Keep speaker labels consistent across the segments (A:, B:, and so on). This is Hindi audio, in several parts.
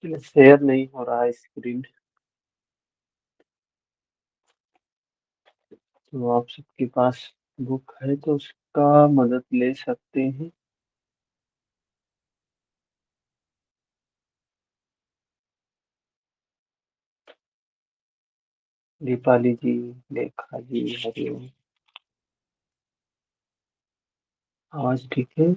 A: शेयर नहीं हो रहा है स्क्रीन। तो आप सबके पास बुक है तो उसका मदद ले सकते हैं। दीपाली जी, लेखा जी, हरिओम। आवाज ठीक है?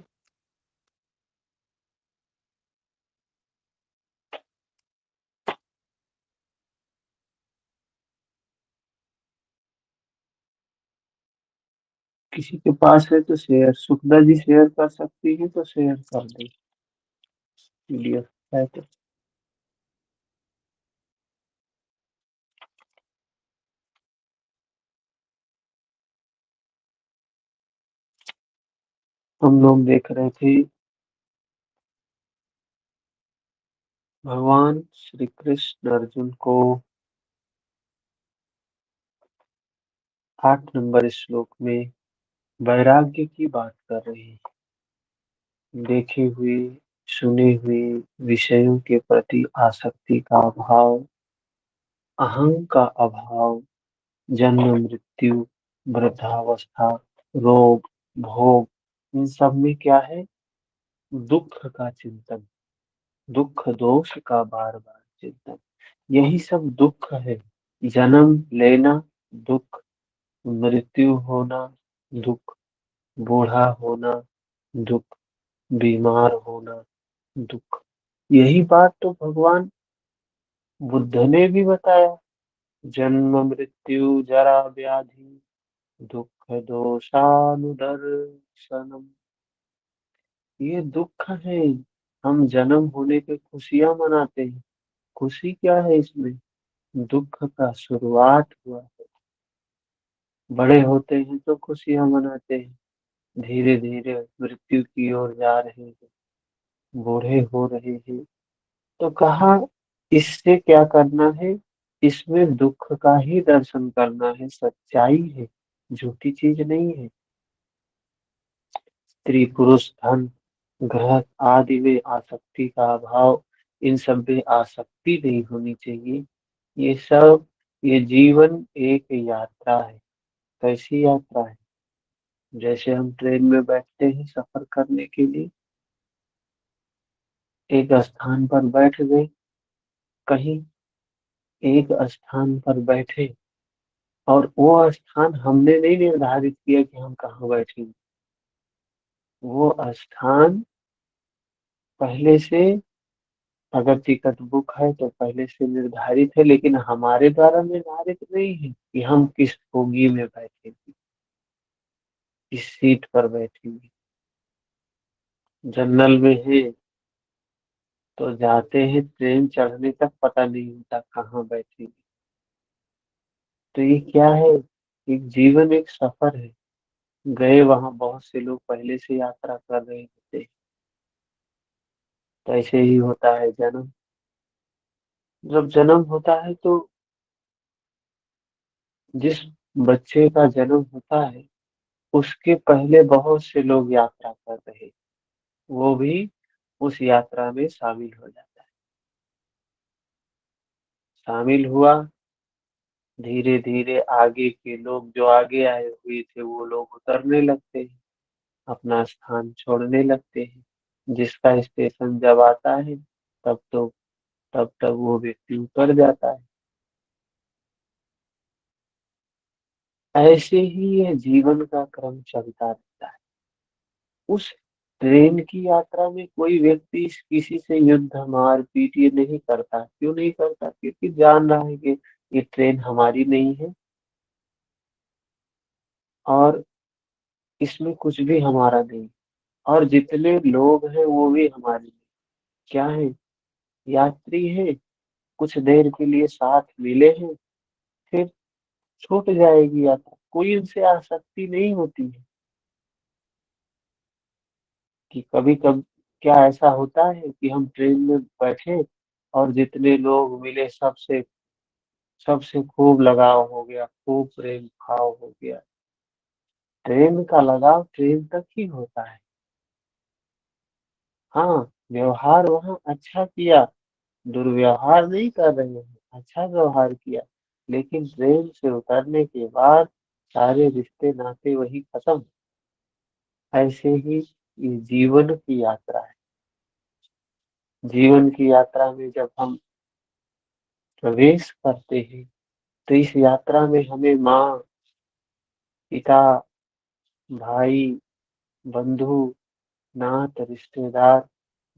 A: किसी के पास है तो शेयर, सुखदा जी शेयर कर सकती है तो शेयर कर दे पीडीएफ है तो। हम लोग देख रहे थे भगवान श्री कृष्ण अर्जुन को 8 नंबर श्लोक में वैराग्य की बात कर रहे हैं। देखे हुए, सुने हुए विषयों के प्रति आसक्ति का अभाव, अहंग का अभाव, जन्म मृत्यु, वृद्धावस्था, रोग, भोग, इन सब में क्या है? दुख का चिंतन, दुख दोष का बार बार चिंतन, यही सब दुख है। जन्म लेना दुख, मृत्यु होना दुख, बूढ़ा होना दुख, बीमार होना दुख। यही बात तो भगवान बुद्ध ने भी बताया। जन्म मृत्यु जरा व्याधि दुख दोषानुदर्शनम। ये दुख है। हम जन्म होने पे खुशियां मनाते हैं। खुशी क्या है इसमें? दुख का शुरुआत हुआ है। बड़े होते हैं तो खुशियां मनाते हैं, धीरे धीरे मृत्यु की ओर जा रहे हैं, बूढ़े हो रहे हैं। तो कहा इससे क्या करना है? इसमें दुख का ही दर्शन करना है, सच्चाई है, झूठी चीज नहीं है। स्त्री पुरुष धन ग्रह आदि में आसक्ति का अभाव, इन सब में आसक्ति नहीं होनी चाहिए। ये सब, ये जीवन एक यात्रा है। कैसी यात्रा है? जैसे हम ट्रेन में बैठते हैं सफर करने के लिए, एक स्थान पर बैठ गए, कहीं एक स्थान पर बैठे, और वो स्थान हमने नहीं निर्धारित किया कि हम कहाँ बैठेंगे। वो स्थान पहले से, अगर टिकट बुक है तो पहले से निर्धारित है, लेकिन हमारे द्वारा निर्धारित नहीं है कि हम किस बोगी में बैठेंगे, किस सीट पर बैठेंगे। जनरल में है तो जाते हैं, ट्रेन चढ़ने तक पता नहीं होता कहाँ बैठेंगे। तो ये क्या है? एक जीवन एक सफर है। गए वहां बहुत से लोग पहले से यात्रा कर रहे होते हैं। तो ऐसे ही होता है जन्म। जब जन्म होता है तो जिस बच्चे का जन्म होता है उसके पहले बहुत से लोग यात्रा कर रहे हैं, वो भी उस यात्रा में शामिल हो जाता है। शामिल हुआ, धीरे धीरे आगे के लोग, जो आगे आए हुए थे, वो लोग उतरने लगते हैं, अपना स्थान छोड़ने लगते हैं। जिसका स्टेशन जब आता है तब तो तब तक वो व्यक्ति उतर जाता है। ऐसे ही ये जीवन का क्रम चलता रहता है। उस ट्रेन की यात्रा में कोई व्यक्ति किसी से युद्ध मारपीट ये नहीं करता। क्यों नहीं करता? क्योंकि जान रहा है कि ये ट्रेन हमारी नहीं है, और इसमें कुछ भी हमारा नहीं, और जितने लोग हैं वो भी हमारे नहीं। क्या है? यात्री है, कुछ देर के लिए साथ मिले हैं, फिर छूट जाएगी यात्रा। कोई उनसे आसक्ति नहीं होती है। कि कभी कभी क्या ऐसा होता है कि हम ट्रेन में बैठे और जितने लोग मिले सबसे सबसे खूब लगाव हो गया, खूब प्रेम भाव हो गया। ट्रेन का लगाव ट्रेन तक ही होता है। हाँ, व्यवहार वहाँ अच्छा किया, दुर्व्यवहार नहीं कर रहे हैं, अच्छा व्यवहार किया, लेकिन ट्रेन से उतरने के बाद सारे रिश्ते नाते वही खत्म। ऐसे ही ये जीवन की यात्रा है। जीवन की यात्रा में जब हम प्रवेश करते हैं, तो इस यात्रा में हमें माँ, पिता, भाई, बंधु, नात, रिश्तेदार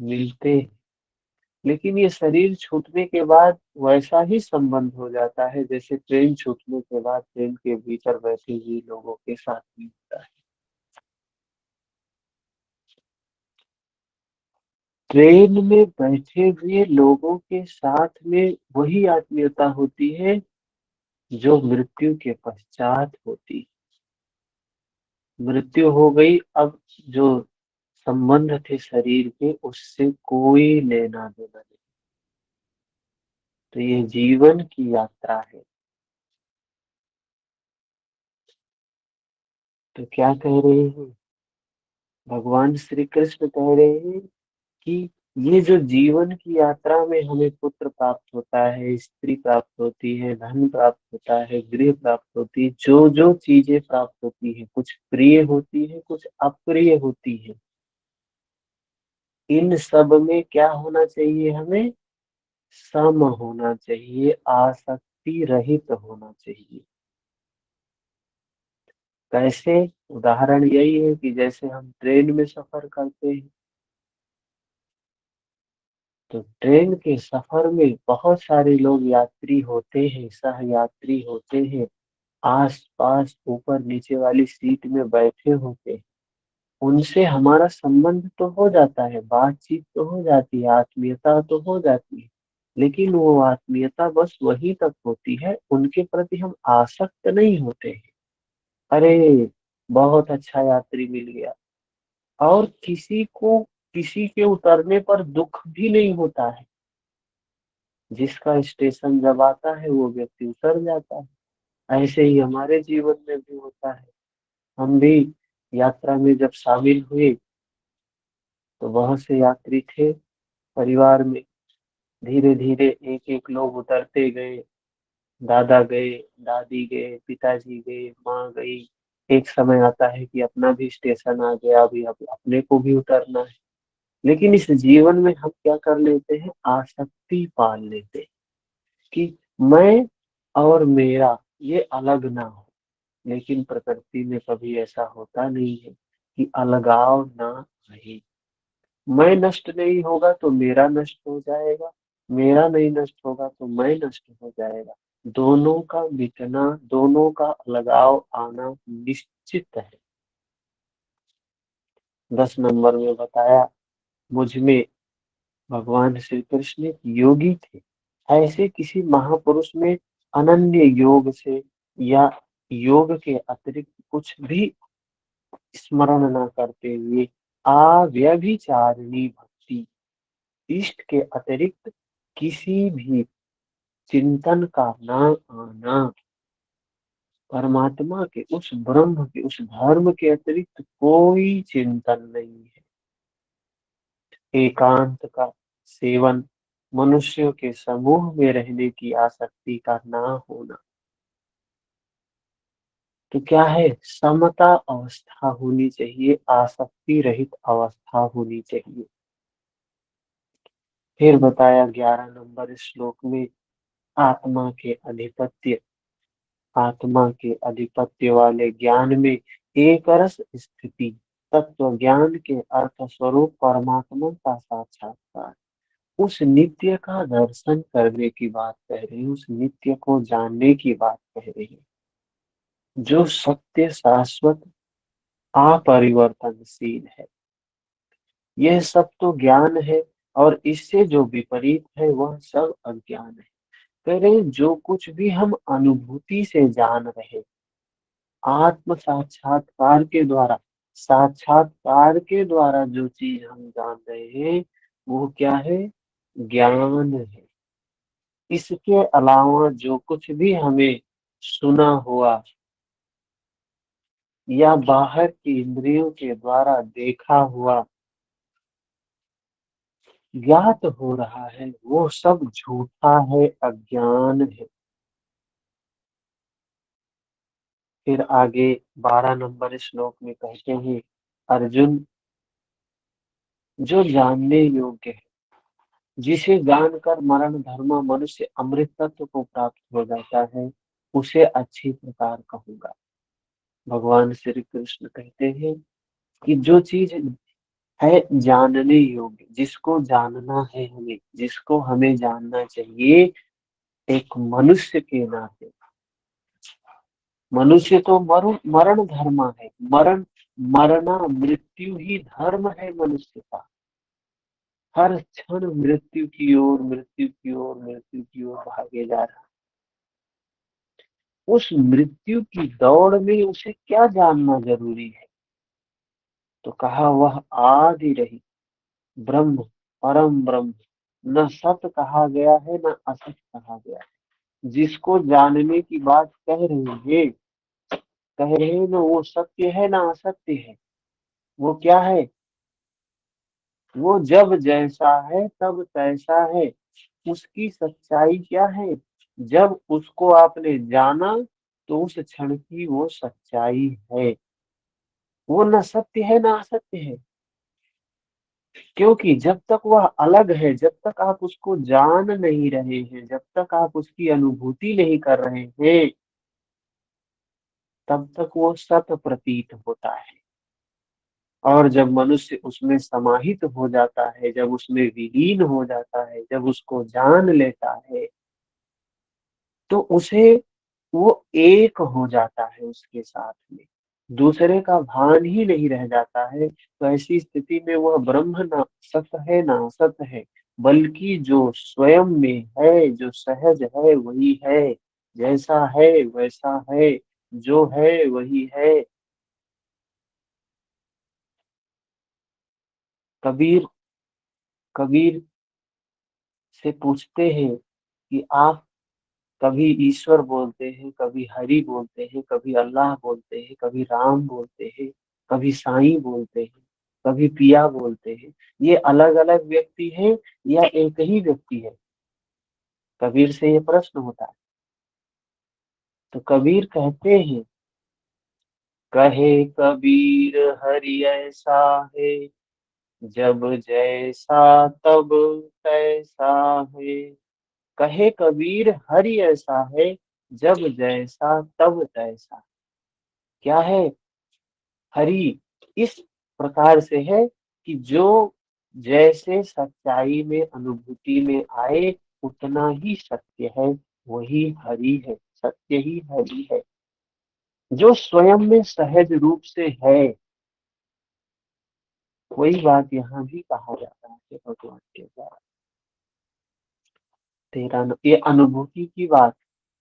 A: मिलते हैं। लेकिन ये शरीर छूटने के बाद वैसा ही संबंध हो जाता है जैसे ट्रेन छूटने के बाद ट्रेन के भीतर बैठे हुए लोगों के साथ भी होता है। ट्रेन में बैठे हुए लोगों के साथ में वही आत्मीयता होती है जो मृत्यु के पश्चात होती है। मृत्यु हो गई, अब जो संबंध थे शरीर के उससे कोई लेना देना नहीं। तो ये जीवन की यात्रा है। तो क्या कह रहे हैं भगवान श्री कृष्ण? कह रहे हैं कि ये जो जीवन की यात्रा में हमें पुत्र प्राप्त होता है, स्त्री प्राप्त होती है, धन प्राप्त होता है, गृह प्राप्त होती है, जो जो चीजें प्राप्त होती है, कुछ प्रिय होती है, कुछ अप्रिय होती है, इन सब में क्या होना चाहिए? हमें सम होना चाहिए, आसक्ति रहित होना चाहिए। कैसे? उदाहरण यही है कि जैसे हम ट्रेन में सफर करते हैं, तो ट्रेन के सफर में बहुत सारे लोग यात्री होते हैं, सह यात्री होते हैं, आस पास ऊपर नीचे वाली सीट में बैठे होते हैं। उनसे हमारा संबंध तो हो जाता है, बातचीत तो हो जाती है, आत्मीयता तो हो जाती है, लेकिन वो आत्मीयता बस वहीं तक होती है, उनके प्रति हम आसक्त नहीं होते हैं। अरे, बहुत अच्छा यात्री मिल गया, और किसी को किसी के उतरने पर दुख भी नहीं होता है। जिसका स्टेशन जब आता है वो व्यक्ति उतर जाता है। ऐसे ही हमारे जीवन में भी होता है। हम भी यात्रा में जब शामिल हुए, तो बहुत से यात्री थे परिवार में। धीरे धीरे एक एक लोग उतरते गए। दादा गए, दादी गए, पिताजी गए, माँ गई। एक समय आता है कि अपना भी स्टेशन आ गया, अभी अब अपने को भी उतरना है। लेकिन इस जीवन में हम क्या कर लेते हैं? आसक्ति पाल लेते हैं कि मैं और मेरा ये अलग ना हो। लेकिन प्रकृति में कभी ऐसा होता नहीं है कि अलगाव ना रहे। मैं नष्ट नहीं होगा तो मेरा नष्ट हो जाएगा, मेरा नहीं नष्ट होगा तो मैं नष्ट हो जाएगा। दोनों का मिटना, दोनों का अलगाव आना निश्चित है। 10 नंबर में बताया, मुझ में भगवान श्री कृष्ण एक योगी थे। ऐसे किसी महापुरुष में अनन्य योग से या योग के अतिरिक्त कुछ भी स्मरण न करते हुए अव्यभिचारिणी भक्ति, इष्ट के अतिरिक्त किसी भी चिंतन का न आना, परमात्मा के उस ब्रह्म के उस धर्म के अतिरिक्त कोई चिंतन नहीं है। एकांत का सेवन, मनुष्यों के समूह में रहने की आसक्ति का ना होना। तो क्या है? समता अवस्था होनी चाहिए, आसक्ति रहित अवस्था होनी चाहिए। फिर बताया 11 नंबर श्लोक में, आत्मा के अधिपत्य, आत्मा के अधिपत्य वाले ज्ञान में एक रस स्थिति, तत्व ज्ञान के अर्थ स्वरूप परमात्मा का साक्षात्कार। उस नित्य का दर्शन करने की बात कह रही है, उस नित्य को जानने की बात कह रही है, जो सत्य, शाश्वत, अपरिवर्तनशील है। यह सब तो ज्ञान है, और इससे जो विपरीत है वह सब अज्ञान है। कह रहे हैं, जो कुछ भी हम अनुभूति से जान रहे, आत्म साक्षात्कार के द्वारा, साक्षात्कार के द्वारा जो चीज हम जान रहे हैं, वो क्या है? ज्ञान है। इसके अलावा जो कुछ भी हमें सुना हुआ या बाहर की इंद्रियों के द्वारा देखा हुआ ज्ञात हो रहा है वो सब झूठा है, अज्ञान है। फिर आगे 12 नंबर श्लोक में कहते हैं, अर्जुन, जो जानने योग्य है, जिसे जानकर मरण धर्म मनुष्य अमृत तत्व को प्राप्त हो जाता है, उसे अच्छी प्रकार कहूंगा। भगवान श्री कृष्ण कहते हैं कि जो चीज है जानने योग्य, जिसको जानना है हमें, जिसको हमें जानना चाहिए, एक मनुष्य के नाते, मनुष्य तो मरण धर्म है, मरना मृत्यु ही धर्म है मनुष्य का। हर क्षण मृत्यु की ओर, मृत्यु की ओर, मृत्यु की ओर भागे जा रहा है। उस मृत्यु की दौड़ में उसे क्या जानना जरूरी है? तो कहा वह आदि रही ब्रह्म, परम ब्रह्म, न सत कहा गया है न असत कहा गया है। जिसको जानने की बात कह रहे हैं ना, वो सत्य है ना असत्य है? वो क्या है? वो जब जैसा है तब तैसा है। उसकी सच्चाई क्या है? जब उसको आपने जाना तो उस क्षण की वो सच्चाई है। वो न सत्य है ना असत्य है। क्योंकि जब तक वह अलग है, जब तक आप उसको जान नहीं रहे हैं, जब तक आप उसकी अनुभूति नहीं कर रहे हैं, तब तक वो सत प्रतीत होता है। और जब मनुष्य उसमें समाहित हो जाता है, जब उसमें विलीन हो जाता है, जब उसको जान लेता है, तो उसे वो एक हो जाता है उसके साथ में, दूसरे का भान ही नहीं रह जाता है। तो ऐसी स्थिति में वह ब्रह्म ना सत है ना असत है, बल्कि जो स्वयं में है, जो सहज है वही है, जैसा है वैसा है, जो है वही है। कबीर कबीर से पूछते हैं कि आप कभी ईश्वर बोलते हैं, कभी हरि बोलते हैं, कभी अल्लाह बोलते हैं, कभी राम बोलते हैं, कभी साईं बोलते हैं, कभी पिया बोलते हैं। ये अलग अलग व्यक्ति हैं या एक ही व्यक्ति है? कबीर से ये प्रश्न होता है। तो कबीर कहते हैं, कहे कबीर हरि ऐसा है, जब जैसा तब तैसा है। कहे कबीर हरि ऐसा है, जब जैसा तब तैसा। क्या है? हरि इस प्रकार से है कि जो जैसे सच्चाई में अनुभूति में आए उतना ही सत्य है, वही हरि है, सत्य ही हरि है। जो स्वयं में सहज रूप से है, वही बात यहाँ भी कहा जाता है कि भगवान के द्वारा। ये अनुभूति की बात,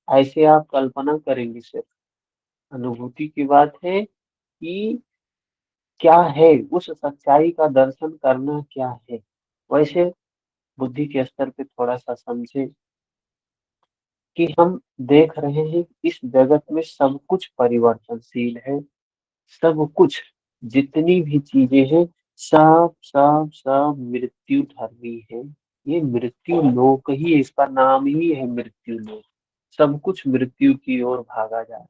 A: ऐसे आप कल्पना करेंगे सिर्फ, अनुभूति की बात है कि क्या है, उस सच्चाई का दर्शन करना क्या है। वैसे बुद्धि के स्तर पे थोड़ा सा समझे कि हम देख रहे हैं कि इस जगत में सब कुछ परिवर्तनशील है। सब कुछ, जितनी भी चीजें हैं, सब सब सब मृत्यु धर्मी है। ये मृत्यु लोक ही है, इसका नाम ही है मृत्यु लोक। सब कुछ मृत्यु की ओर भागा जा रहा है।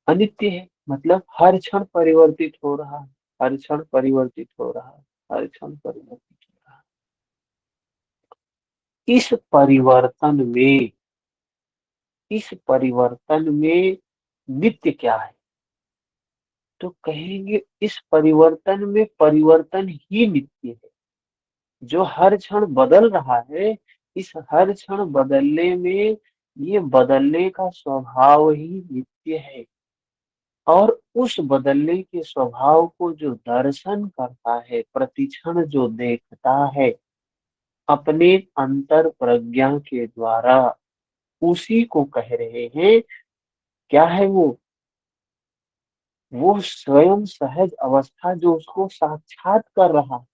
A: अनित्य है, मतलब हर क्षण परिवर्तित हो रहा है, हर क्षण परिवर्तित हो रहा है, हर क्षण परिवर्तित हो रहा है। इस परिवर्तन में नित्य क्या है? तो कहेंगे इस परिवर्तन में परिवर्तन ही नित्य है। जो हर क्षण बदल रहा है, इस हर क्षण बदलने में, ये बदलने का स्वभाव ही नित्य है। और उस बदलने के स्वभाव को जो दर्शन करता है, प्रतिक्षण जो देखता है अपने अंतर प्रज्ञा के द्वारा, उसी को कह रहे हैं। क्या है वो स्वयं सहज अवस्था जो उसको साक्षात कर रहा है,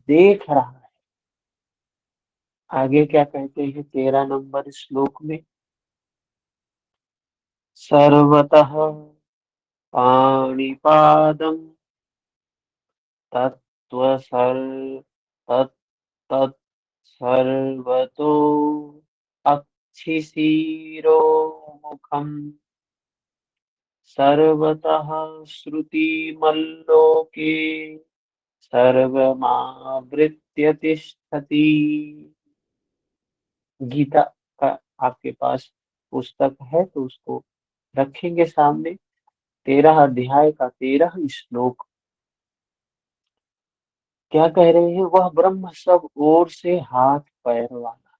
A: देख रहा है। आगे क्या कहते हैं 13 नंबर श्लोक में, सर्वतः पाणिपादं त्वसर्व तत् तत् सर्वतो अक्षिशिरो मुखम् सर्वतः श्रुतिमल्लोके सर्वमावृत्य तिष्ठति। गीता का आपके पास पुस्तक है तो उसको रखेंगे सामने। 13 अध्याय का 13 श्लोक क्या कह रहे हैं? वह ब्रह्म सब ओर से हाथ पैर वाला।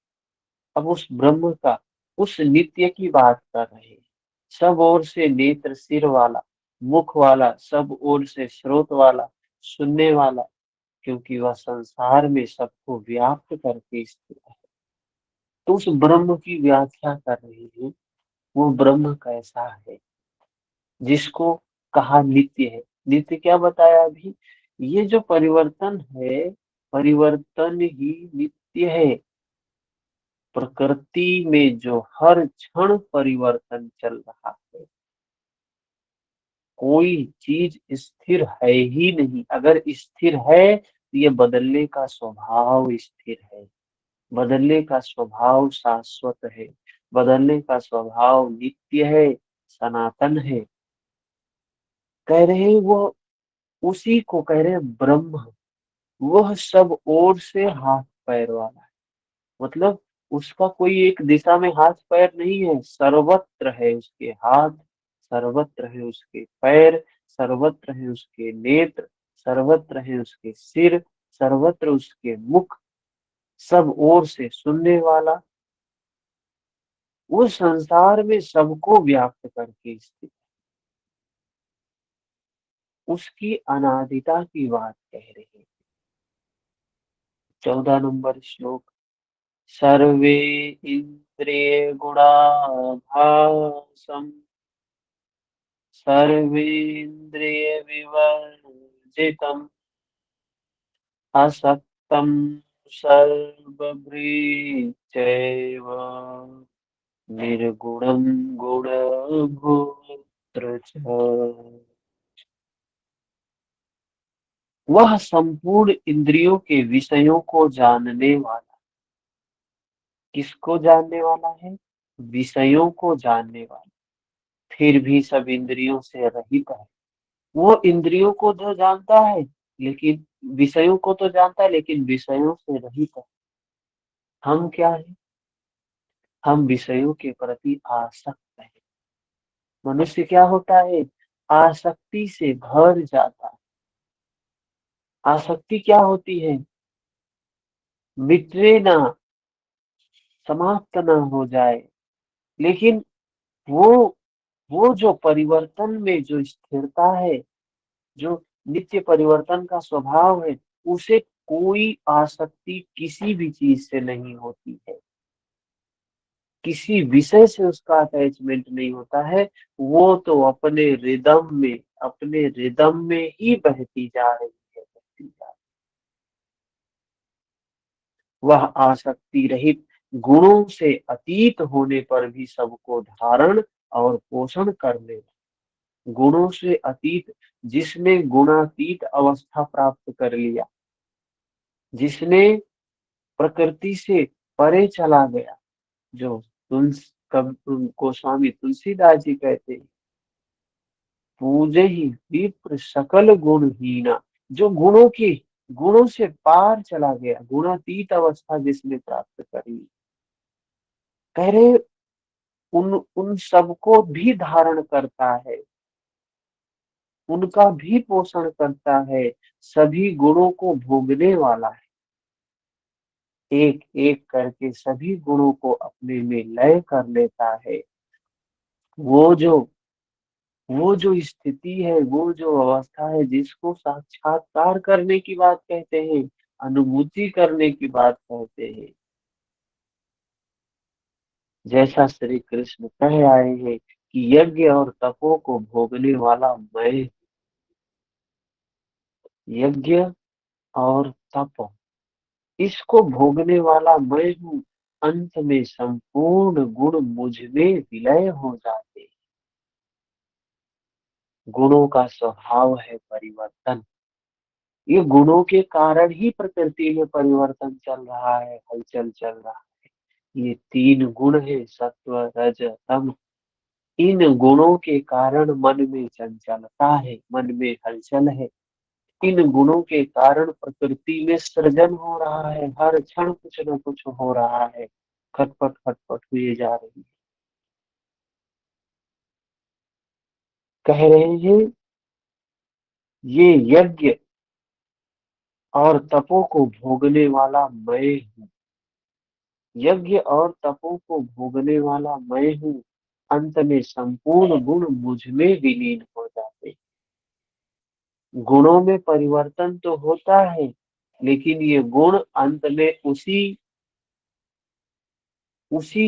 A: अब उस ब्रह्म का, उस नित्य की बात कर रहे हैं। सब ओर से नेत्र सिर वाला, मुख वाला, सब ओर से स्रोत वाला, सुनने वाला, क्योंकि वह संसार में सबको व्याप्त करके स्थित है। तो उस ब्रह्म की व्याख्या कर रहे हैं। वो ब्रह्म कैसा है जिसको कहा नित्य है। नित्य क्या बताया अभी? ये जो परिवर्तन है, परिवर्तन ही नित्य है। प्रकृति में जो हर क्षण परिवर्तन चल रहा है, कोई चीज स्थिर है ही नहीं। अगर स्थिर है तो ये बदलने का स्वभाव स्थिर है, बदलने का स्वभाव शाश्वत है, बदलने का स्वभाव नित्य है, सनातन है। कह रहे हैं वो, उसी को कह रहे हैं ब्रह्म। वह सब ओर से हाथ पैर वाला है। मतलब उसका कोई एक दिशा में हाथ पैर नहीं है, सर्वत्र है उसके हाथ, सर्वत्र है उसके पैर, सर्वत्र है उसके नेत्र, सर्वत्र है उसके सिर, सर्वत्र उसके मुख, सब ओर से सुनने वाला। वो संसार में सबको व्याप्त करके स्थित, उसकी अनादिता की बात कह रहे हैं। 14 नंबर श्लोक। सर्वे इंद्रिय गुणाभासम सर्वेन्द्रिय विवर्जितम् असक्तम् सर्वभृच्चैव निर्गुणं गुणभोक्तृ च। वह संपूर्ण इंद्रियों के विषयों को जानने वाला। किसको जानने वाला है? विषयों को जानने वाला। फिर भी सब इंद्रियों से रहित है। वो इंद्रियों को तो जानता है, लेकिन विषयों को तो जानता है, लेकिन विषयों से रहित है। हम क्या है? हम विषयों के प्रति आसक्त है। मनुष्य क्या होता है? आसक्ति से भर जाता है। आसक्ति क्या होती है? मिटे ना, समाप्त ना हो जाए। लेकिन वो वो जो परिवर्तन में जो स्थिरता है, जो नित्य परिवर्तन का स्वभाव है, उसे कोई आसक्ति किसी भी चीज से नहीं होती है। किसी विषय से उसका अटैचमेंट नहीं होता है। वो तो अपने रिदम में, अपने रिदम में ही बहती जा रही है, बहती जा रही। वह आसक्ति रहित, गुणों से अतीत होने पर भी सबको धारण और पोषण करने, गुणों से अतीत, जिसने गुणातीत अवस्था प्राप्त कर लिया, जिसने प्रकृति से परे चला गया, जो तुलस कब गोस्वामी तुलसीदास जी कहते हैं, पूजे ही विप्र सकल गुणहीना। जो गुणों से पार चला गया, गुणातीत अवस्था जिसने प्राप्त कर ली, कह रहे उन उन सबको भी धारण करता है, उनका भी पोषण करता है, सभी गुणों को भोगने वाला है। एक एक करके सभी गुणों को अपने में लय कर लेता है। वो जो वो जो स्थिति है, वो जो अवस्था है, जिसको साक्षात्कार करने की बात कहते हैं, अनुभूति करने की बात कहते हैं। जैसा श्री कृष्ण कह आए हैं कि यज्ञ और तपों को भोगने वाला मैं, यज्ञ और तप, इसको भोगने वाला मैं हूँ। अंत में संपूर्ण गुण मुझ में विलय हो जाते हैं। गुणों का स्वभाव है परिवर्तन। ये गुणों के कारण ही प्रकृति में परिवर्तन चल रहा है, हलचल चल रहा है। ये तीन गुण है, सत्व रज तम। इन गुणों के कारण मन में चंचलता है, मन में हलचल है। इन गुणों के कारण प्रकृति में सृजन हो रहा है, हर क्षण कुछ न कुछ हो रहा है, खटपट खटपट हुए जा रही है। कह रहे हैं ये यज्ञ और तपों को भोगने वाला मैं हूँ। यज्ञ और तपों को भोगने वाला मैं हूँ। अंत में संपूर्ण गुण मुझ में विलीन हो जाते हैं। गुणों में परिवर्तन तो होता है, लेकिन ये गुण अंत में उसी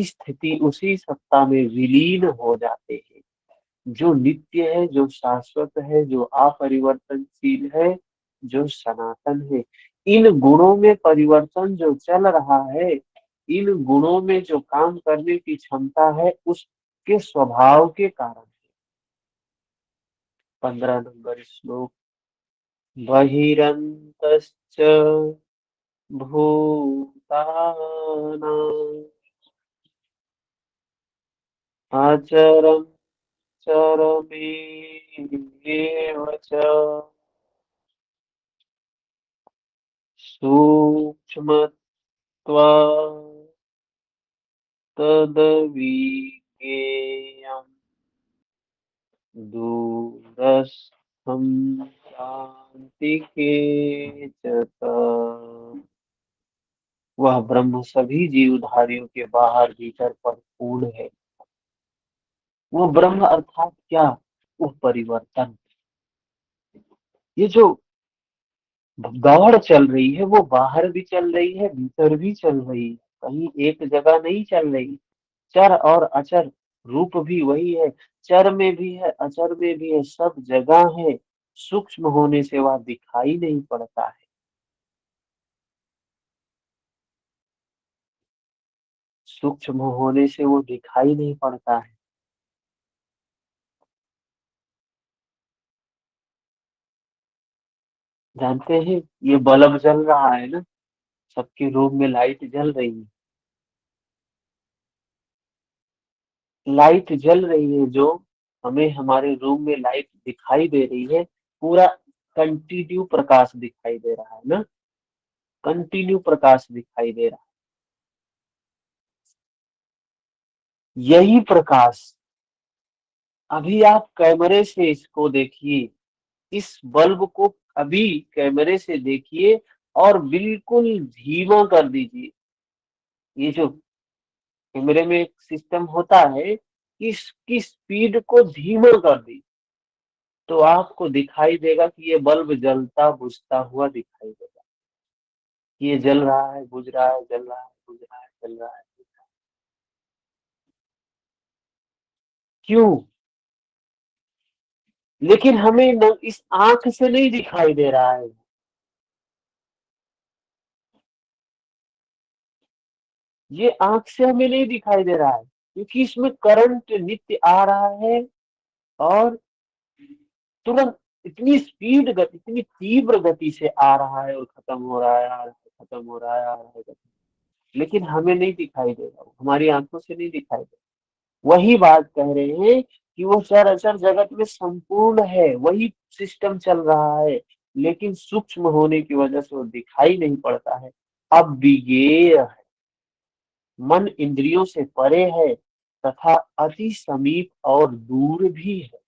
A: स्थिति, उसी सत्ता में विलीन हो जाते हैं। जो नित्य है, जो शाश्वत है, जो अपरिवर्तनशील है, जो सनातन है। इन गुणों में परिवर्तन जो चल रहा है, इन गुणों में जो काम करने की क्षमता है, उसके स्वभाव के कारण। 15 नंबर श्लोक। बहिरंतश्च भूतानां आचरं चरमेव च सूक्ष्मत्वा तद्विज्ञेयम् दूरस्थं चान्तिके च तत्। वह ब्रह्म सभी जीवधारियों के बाहर भीतर परिपूर्ण है। वो ब्रह्म अर्थात क्या? वो परिवर्तन। ये जो दौड़ चल रही है, वो बाहर भी चल रही है, भीतर भी चल रही है, कहीं एक जगह नहीं चल रही। चर और अचर रूप भी वही है। चर में भी है, अचर में भी है, सब जगह है। सूक्ष्म होने से वह दिखाई नहीं पड़ता है। सूक्ष्म होने से वो दिखाई नहीं पड़ता है। जानते हैं, ये बल्ब जल रहा है ना, सबके रूम में लाइट जल रही है। लाइट जल रही है जो हमें हमारे रूम में लाइट दिखाई दे रही है, पूरा कंटिन्यू प्रकाश दिखाई दे रहा है ना, कंटिन्यू प्रकाश दिखाई दे रहा है। यही प्रकाश, अभी आप कैमरे से इसको देखिए, इस बल्ब को अभी कैमरे से देखिए और बिल्कुल धीमा कर दीजिए। ये जो कैमरे में एक सिस्टम होता है, इसकी स्पीड को धीमा कर दीजिए, तो आपको दिखाई देगा कि ये बल्ब जलता बुझता हुआ दिखाई देगा। ये जल रहा है, बुझ रहा है, जल रहा है, बुझ रहा है, जल रहा है। क्यों? लेकिन हमें न, इस आंख से नहीं दिखाई दे रहा है। ये आंख से हमें नहीं दिखाई दे रहा है, क्योंकि इसमें करंट नित्य आ रहा है और तुरंत इतनी स्पीड गति, इतनी तीव्र गति से आ रहा है और खत्म हो रहा है, आ रहा है, खत्म हो रहा है, आ रहा है। लेकिन हमें नहीं दिखाई देगा, वो हमारी आंखों से नहीं दिखाई देगा। वही बात कह रहे हैं कि वो चराचर जगत में संपूर्ण है, वही सिस्टम चल रहा है, लेकिन सूक्ष्म होने की वजह से वो दिखाई नहीं पड़ता है। अब विज्ञेय है, मन इंद्रियों से परे है, तथा अति समीप और दूर भी है।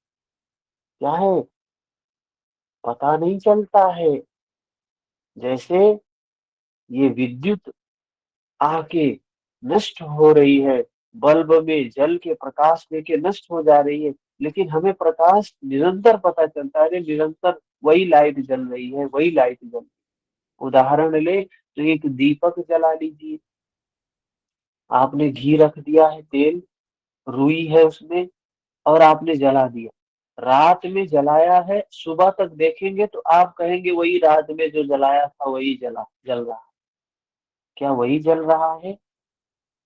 A: क्या है? पता नहीं चलता है। जैसे ये विद्युत आके नष्ट हो रही है, बल्ब में जल के प्रकाश लेके नष्ट हो जा रही है, लेकिन हमें प्रकाश निरंतर पता चलता है, निरंतर वही लाइट जल रही है, वही लाइट जल रही है। उदाहरण ले तो एक दीपक जला लीजिए। आपने घी रख दिया है, तेल रुई है उसमें, और आपने जला दिया। रात में जलाया है, सुबह तक देखेंगे तो आप कहेंगे वही रात में जो जलाया था वही जल रहा है। क्या वही जल रहा है?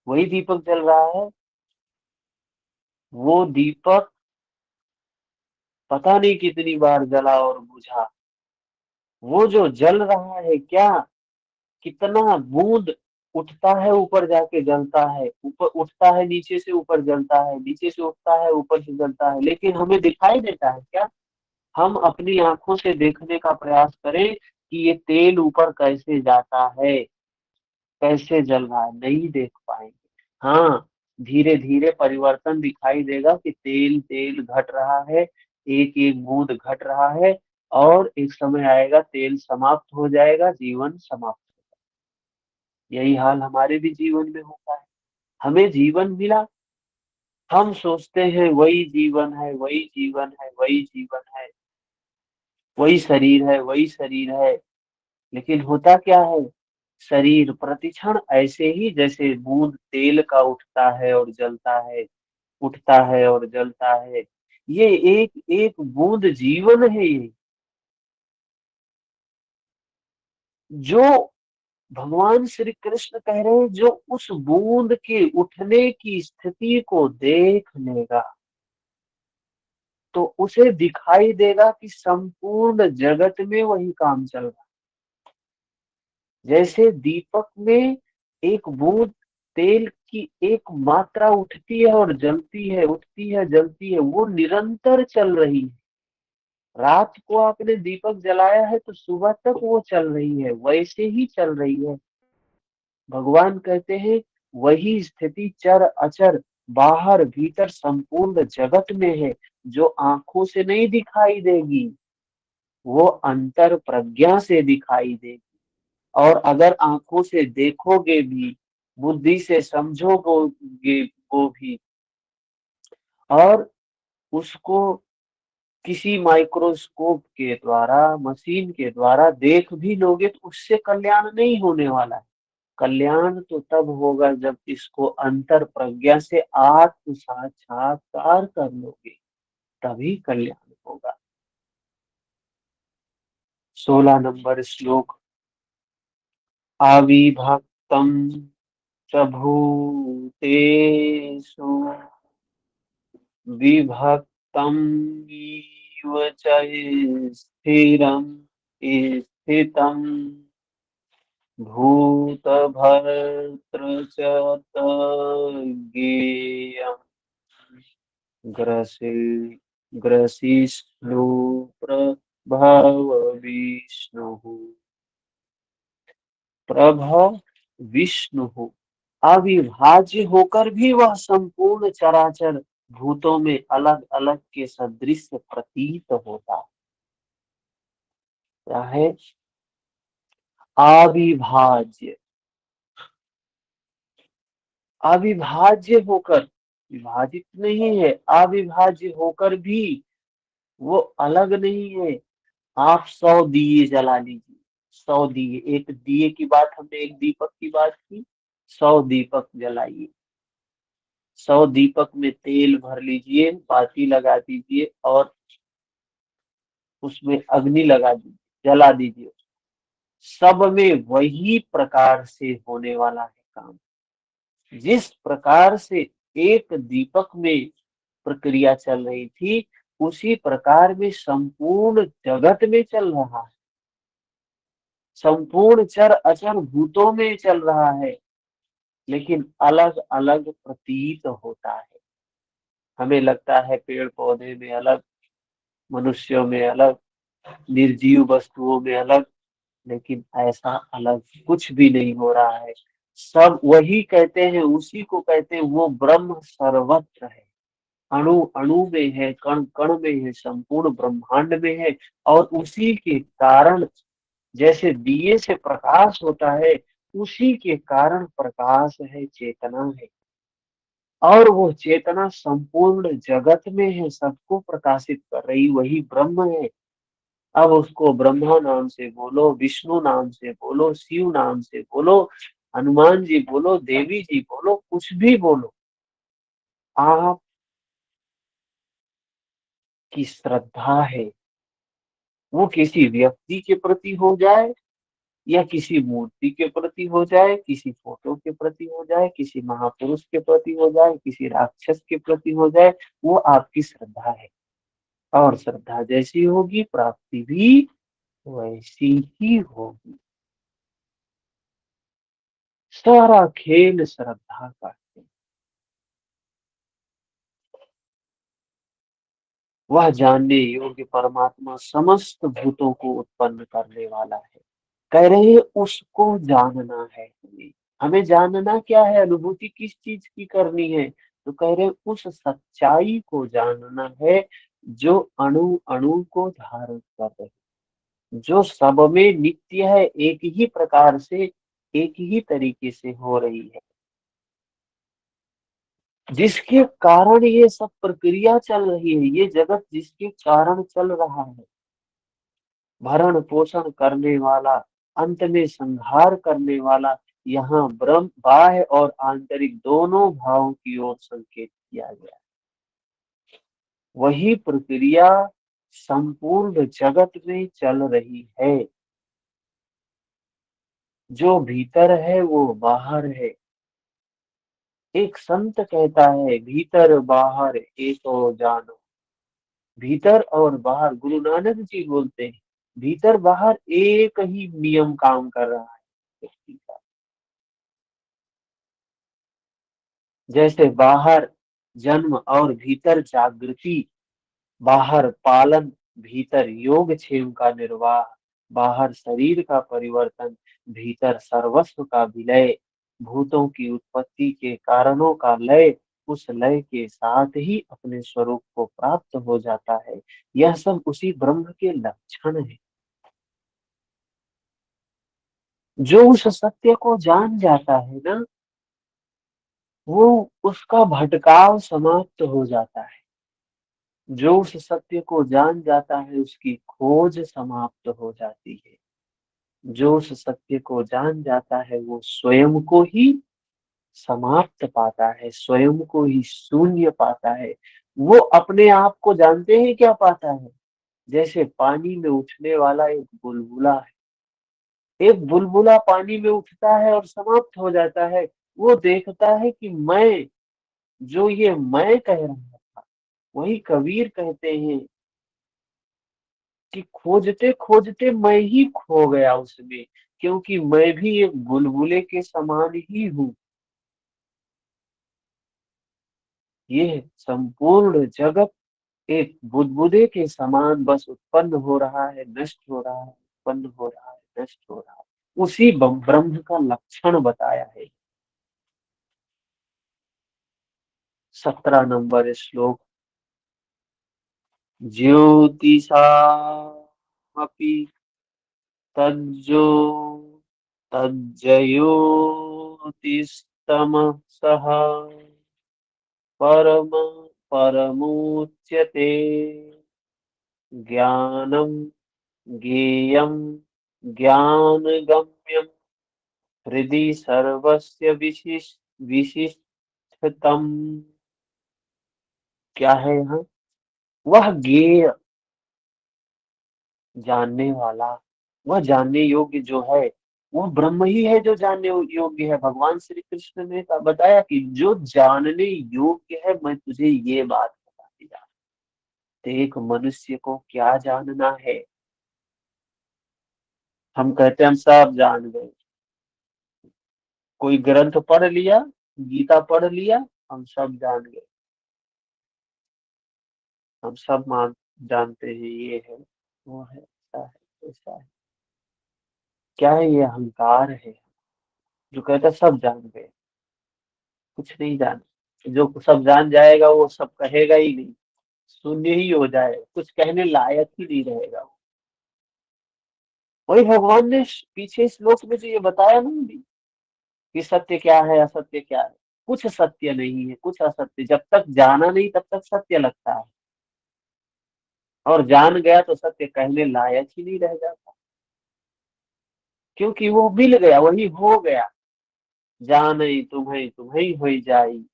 A: वही दीपक जल रहा है? वो दीपक पता नहीं कितनी बार जला और बुझा, वो जो जल रहा है क्या, कितना बूंद उठता है ऊपर जाके जलता है, ऊपर उठता है नीचे से ऊपर जलता है, नीचे से उठता है ऊपर से जलता है, लेकिन हमें दिखाई देता है क्या? हम अपनी आंखों से देखने का प्रयास करें कि ये तेल ऊपर कैसे जाता है, कैसे जल रहा है, नहीं देख पाएंगे। हाँ, धीरे धीरे परिवर्तन दिखाई देगा कि तेल तेल घट रहा है, एक एक बूंद घट रहा है, और एक समय आएगा तेल समाप्त हो जाएगा, जीवन समाप्त। यही हाल हमारे भी जीवन में होता है। हमें जीवन मिला, हम सोचते हैं वही जीवन है, वही जीवन है, वही जीवन है, वही शरीर है, वही शरीर है। लेकिन होता क्या है, शरीर प्रतिक्षण ऐसे ही जैसे बूंद तेल का उठता है और जलता है, उठता है और जलता है। ये एक एक बूंद जीवन है ये, जो भगवान श्री कृष्ण कह रहे हैं, जो उस बूंद के उठने की स्थिति को देख लेगा तो उसे दिखाई देगा कि संपूर्ण जगत में वही काम चल रहा है। जैसे दीपक में एक बूंद तेल की एक मात्रा उठती है और जलती है, उठती है जलती है, वो निरंतर चल रही है। रात को आपने दीपक जलाया है तो सुबह तक वो चल रही है, वैसे ही चल रही है। भगवान कहते हैं वही स्थिति चर अचर बाहर भीतर संपूर्ण जगत में है, जो आंखों से नहीं दिखाई देगी, वो अंतर प्रज्ञा से दिखाई देगी। और अगर आंखों से देखोगे भी, बुद्धि से समझोगे को भी, और उसको किसी माइक्रोस्कोप के द्वारा, मशीन के द्वारा देख भी लोगे तो उससे कल्याण नहीं होने वाला है। कल्याण तो तब होगा जब इसको अंतर प्रज्ञा से आत्म साक्षात्कार कर लोगे, तभी कल्याण होगा। 16 नंबर श्लोक। अविभक्तम च भूतेषु विभक्तम् इव च स्थिरम् स्थितम् भूतभर्तृ च तज्ज्ञेयम् ग्रसि ग्रसिष्णु प्रभवविष्णुः प्रभव विष्णु। अविभाज्य होकर भी वह संपूर्ण चराचर भूतों में अलग अलग के सदृश प्रतीत होता है। अविभाज्य, अविभाज्य होकर, विभाजित नहीं है, अविभाज्य होकर भी वो अलग नहीं है। आप 100 दिए जला लीजिए, 100 दिए, एक दिए की बात हमने, एक दीपक की बात की, 100 दीपक जलाइए, 100 दीपक में तेल भर लीजिए, बाती लगा दीजिए और उसमें अग्नि लगा दीजिए, जला दीजिए। सब में वही प्रकार से होने वाला है काम। जिस प्रकार से एक दीपक में प्रक्रिया चल रही थी, उसी प्रकार में संपूर्ण जगत में चल रहा है, संपूर्ण चर अचर भूतों में चल रहा है, लेकिन अलग अलग प्रतीत होता है। हमें लगता है पेड़ पौधे में अलग, मनुष्यों में अलग, निर्जीव वस्तुओं में अलग, लेकिन ऐसा अलग कुछ भी नहीं हो रहा है। सब वही कहते हैं, उसी को कहते हैं वो ब्रह्म सर्वत्र है, अणु अणु में है, कण कण में है, संपूर्ण ब्रह्मांड में है। और उसी के कारण, जैसे दिए से प्रकाश होता है, उसी के कारण प्रकाश है, चेतना है। और वो चेतना संपूर्ण जगत में है, सबको प्रकाशित कर रही वही ब्रह्म है। अब उसको ब्रह्मा नाम से बोलो, विष्णु नाम से बोलो, शिव नाम से बोलो, हनुमान जी बोलो, देवी जी बोलो, कुछ भी बोलो, आपकी श्रद्धा है, वो किसी व्यक्ति के प्रति हो जाए या किसी मूर्ति के प्रति हो जाए, किसी फोटो के प्रति हो जाए, किसी महापुरुष के प्रति हो जाए, किसी राक्षस के प्रति हो जाए, वो आपकी श्रद्धा है। और श्रद्धा जैसी होगी, प्राप्ति भी वैसी ही होगी। सारा खेल श्रद्धा का है। वह जानने योग्य परमात्मा समस्त भूतों को उत्पन्न करने वाला है। कह रहे हैं उसको जानना है हमें। हमें जानना क्या है, अनुभूति किस चीज की करनी है, तो कह रहे हैं उस सच्चाई को जानना है जो अणु अणु को धारण कर रहे, जो सब में नित्य है, एक ही प्रकार से, एक ही तरीके से हो रही है, जिसके कारण ये सब प्रक्रिया चल रही है, ये जगत जिसके कारण चल रहा है, भरण पोषण करने वाला, अंत में संहार करने वाला, यहाँ ब्रह्म बाह्य और आंतरिक दोनों भावों की ओर संकेत किया गया। वही प्रक्रिया संपूर्ण जगत में चल रही है। जो भीतर है वो बाहर है। एक संत कहता है, भीतर बाहर एको जानो। भीतर और बाहर, गुरु नानक जी बोलते हैं, भीतर बाहर एक ही नियम काम कर रहा है व्यक्ति का। जैसे बाहर जन्म और भीतर जागृति, बाहर पालन, भीतर योग क्षेम का निर्वाह, बाहर शरीर का परिवर्तन, भीतर सर्वस्व का विलय, भूतों की उत्पत्ति के कारणों का लय, उस लय के साथ ही अपने स्वरूप को प्राप्त हो जाता है। यह सब उसी ब्रह्म के लक्षण है। जो उस सत्य को जान जाता है ना, वो उसका भटकाव समाप्त हो जाता है। जो उस सत्य को जान जाता है उसकी खोज समाप्त हो जाती है। जो उस सत्य को जान जाता है वो स्वयं को ही समाप्त पाता है, स्वयं को ही शून्य पाता है। वो अपने आप को जानते हैं क्या पाता है? जैसे पानी में उठने वाला एक बुलबुला है। एक बुलबुला पानी में उठता है और समाप्त हो जाता है। वो देखता है कि मैं, जो ये मैं कह रहा था, वही कबीर कहते हैं कि खोजते खोजते मैं ही खो गया उसमें, क्योंकि मैं भी एक बुलबुले के समान ही हूँ। ये संपूर्ण जगत एक बुदबुदे के समान बस उत्पन्न हो रहा है, नष्ट हो रहा है, उत्पन्न हो रहा है, नष्ट हो रहा है। उसी ब्रह्म का लक्षण बताया है। 17 नंबर श्लोक। ज्योतिषामपि तज्जो तज्जयोतिस्तमसः परम परमुच्यते ज्ञानम ज्ञेयं ज्ञानगम्यं हृदि सर्वस्य विशिष्टतम। क्या है यहाँ? वह ज्ञेय, जानने वाला, वह जानने योग्य जो है, वो ब्रह्म ही है जो जानने योग्य है। भगवान श्री कृष्ण ने बताया कि जो जानने योग्य है, मैं तुझे ये बात बताने जा रहा हूं। तो एक मनुष्य को क्या जानना है? हम कहते हैं हम सब जान गए। कोई ग्रंथ पढ़ लिया, गीता पढ़ लिया, हम सब जान गए, हम सब मान जानते हैं, ये है, वो है, ऐसा है, ऐसा है। क्या है? ये अहंकार है जो कहता है सब जान गए। कुछ नहीं जाना। जो सब जान जाएगा वो सब कहेगा ही नहीं, शून्य ही हो जाएगा, कुछ कहने लायक ही नहीं रहेगा वो। वही भगवान ने पीछे श्लोक में जो ये बताया ना अभी, कि सत्य क्या है, असत्य क्या है। कुछ सत्य नहीं है, कुछ असत्य। जब तक जाना नहीं तब तक सत्य लगता है, और जान गया तो सत्य कहने लायक ही नहीं रह जाता, क्योंकि वो मिल गया, वही हो गया। जाने तुम्हें तुम्हें हो जाई।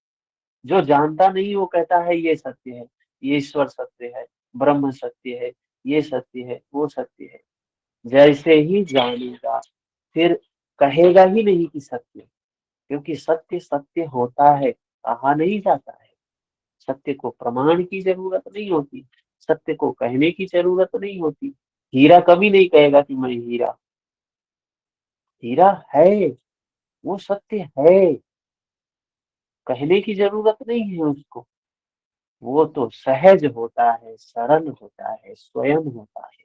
A: जो जानता नहीं वो कहता है ये सत्य है, ये ईश्वर सत्य है, ब्रह्म सत्य है, ये सत्य है, वो सत्य है। जैसे ही जानेगा फिर कहेगा ही नहीं कि सत्य, क्योंकि सत्य सत्य होता है, कहा नहीं जाता है। सत्य को प्रमाण की जरूरत नहीं होती, सत्य को कहने की जरूरत नहीं होती। हीरा कभी नहीं कहेगा कि मैं हीरा। हीरा है, वो सत्य है, कहने की जरूरत नहीं है उसको। वो तो सहज होता है, सरल होता है, स्वयं होता है।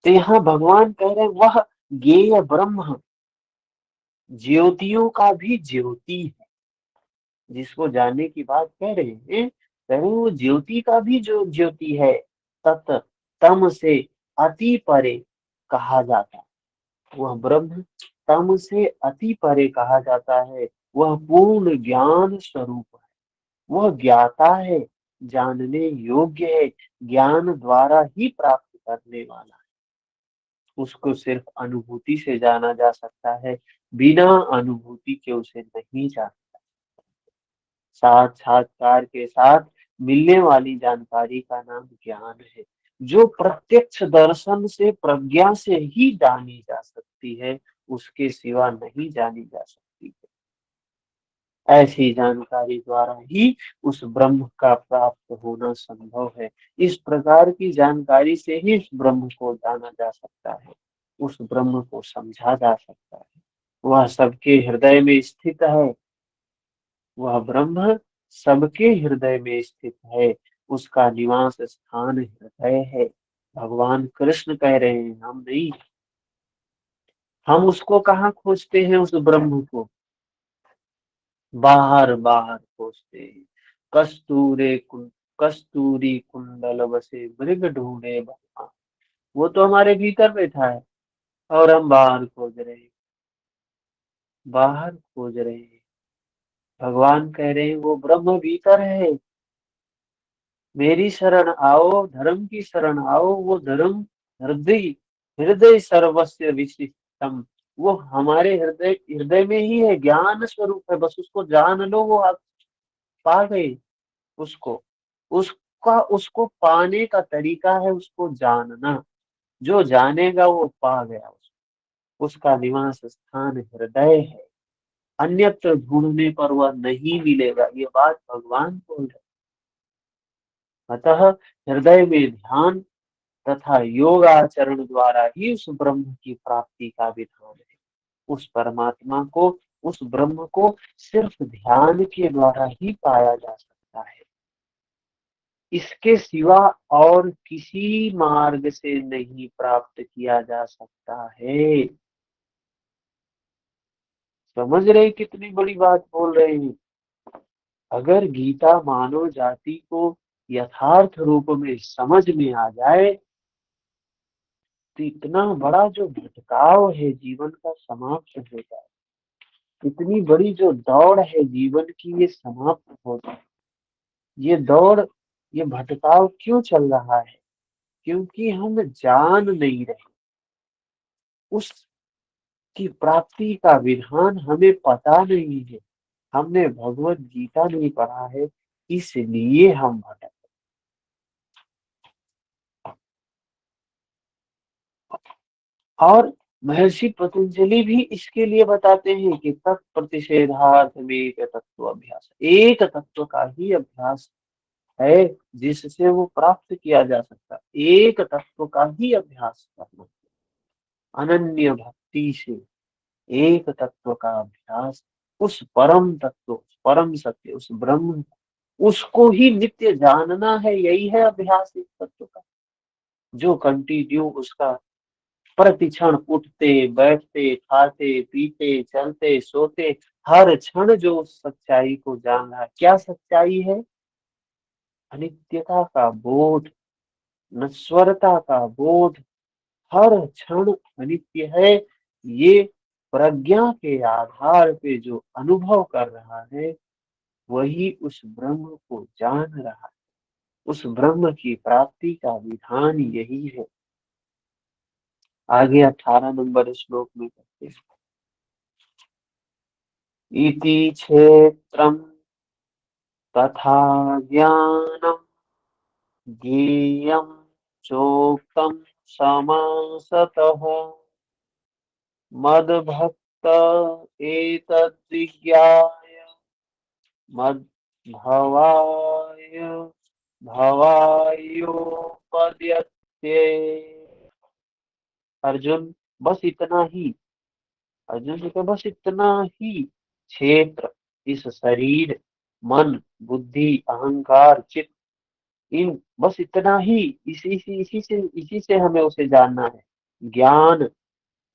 A: तो यहाँ भगवान कह रहे हैं वह ज्ञेय ब्रह्म ज्योतियों का भी ज्योति है। जिसको जानने की बात कह रहे हैं, कह रहे हैं वो ज्योति का भी जो ज्योति है। तत् तम से अति परे कहा जाता है। वह ब्रह्म तम से अति परे कहा जाता है। वह पूर्ण ज्ञान स्वरूप है। वह ज्ञाता है, जानने योग्य है, ज्ञान द्वारा ही प्राप्त करने वाला है। उसको सिर्फ अनुभूति से जाना जा सकता है, बिना अनुभूति के उसे नहीं जाना। साक्षात्कार के साथ मिलने वाली जानकारी का नाम ज्ञान है, जो प्रत्यक्ष दर्शन से प्रज्ञा से ही जानी जा सकती है, उसके सिवा नहीं जानी जा सकती है। ऐसी जानकारी द्वारा ही उस ब्रह्म का प्राप्त होना संभव है। इस प्रकार की जानकारी से ही उस ब्रह्म को जाना जा सकता है, उस ब्रह्म को समझा जा सकता है। वह सबके हृदय में स्थित है। वह ब्रह्म सबके हृदय में स्थित है। उसका निवास स्थान हृदय है। भगवान कृष्ण कह रहे हैं, हम नहीं। हम उसको कहाँ खोजते हैं, उस ब्रह्म को? बाहर बाहर खोजते हैं। कस्तूरी कुंडल बसे मृग ढूंढे भगवान। वो तो हमारे भीतर बैठा है और हम बाहर खोज रहे हैं, बाहर खोज रहे हैं। भगवान कह रहे हैं वो ब्रह्म भीतर है। मेरी शरण आओ, धर्म की शरण आओ। वो धर्म हृदय, हृदय सर्वस्व विशिष्टम। वो हमारे हृदय हृदय में ही है, ज्ञान स्वरूप है। बस उसको जान लो, वो आप पा गए उसको। उसका उसको पाने का तरीका है उसको जानना। जो जानेगा वो पा गया उसको। उसका निवास स्थान हृदय है। अन्यत्र ढूंढने पर वह नहीं मिलेगा, ये बात भगवान बोल रहे। अतः हृदय में ध्यान तथा योग आचरण द्वारा ही उस ब्रह्म की प्राप्ति का विधान है। उस परमात्मा को, उस ब्रह्म को सिर्फ ध्यान के द्वारा ही पाया जा सकता है। इसके सिवा और किसी मार्ग से नहीं प्राप्त किया जा सकता है। समझ रहे कितनी बड़ी बात बोल रहे हैं? अगर गीता मानव जाति को यथार्थ रूप में समझ में आ जाए, तो इतना बड़ा जो भटकाव है जीवन का समाप्त हो जाए। इतनी बड़ी जो दौड़ है जीवन की, ये समाप्त हो जाए। ये दौड़, ये भटकाव क्यों चल रहा है? क्योंकि हम जान नहीं रहे। उसकी प्राप्ति का विधान हमें पता नहीं है। हमने भगवत गीता नहीं पढ़ा है, इसलिए हम भटक। और महर्षि पतंजलि भी इसके लिए बताते हैं कि तत्प्रतिषेधार्थ में एक तत्व अभ्यास, एक तत्व का ही अभ्यास है जिससे वो प्राप्त किया जा सकता। एक तत्व का ही अभ्यास करना, अनन्य भक्ति से एक तत्व का अभ्यास। उस परम तत्व, परम सत्य, उस ब्रह्म, उसको ही नित्य जानना है। यही है अभ्यास इस तत्व का, जो कंटिन्यू उसका प्रतिक्षण उठते बैठते खाते पीते चलते सोते हर क्षण जो उस सच्चाई को जान रहा है। क्या सच्चाई है? अनित्यता का बोध, नश्वरता का बोध। हर क्षण अनित्य है। ये प्रज्ञा के आधार पे जो अनुभव कर रहा है, वही उस ब्रह्म को जान रहा है। उस ब्रह्म की प्राप्ति का विधान यही है। आगे 18 नंबर श्लोक में कहते हैं, इति क्षेत्रम तथा ज्ञानम ज्ञेयं चोक्तम समासतः मद्भक्त एतद्विज्ञाय मद्भवाय भवायोपद्यते। अर्जुन, बस इतना ही। अर्जुन जी का बस इतना ही क्षेत्र, इस शरीर, मन, बुद्धि, अहंकार, चित्त, इन बस इतना ही, इसी से हमें उसे जानना है। ज्ञान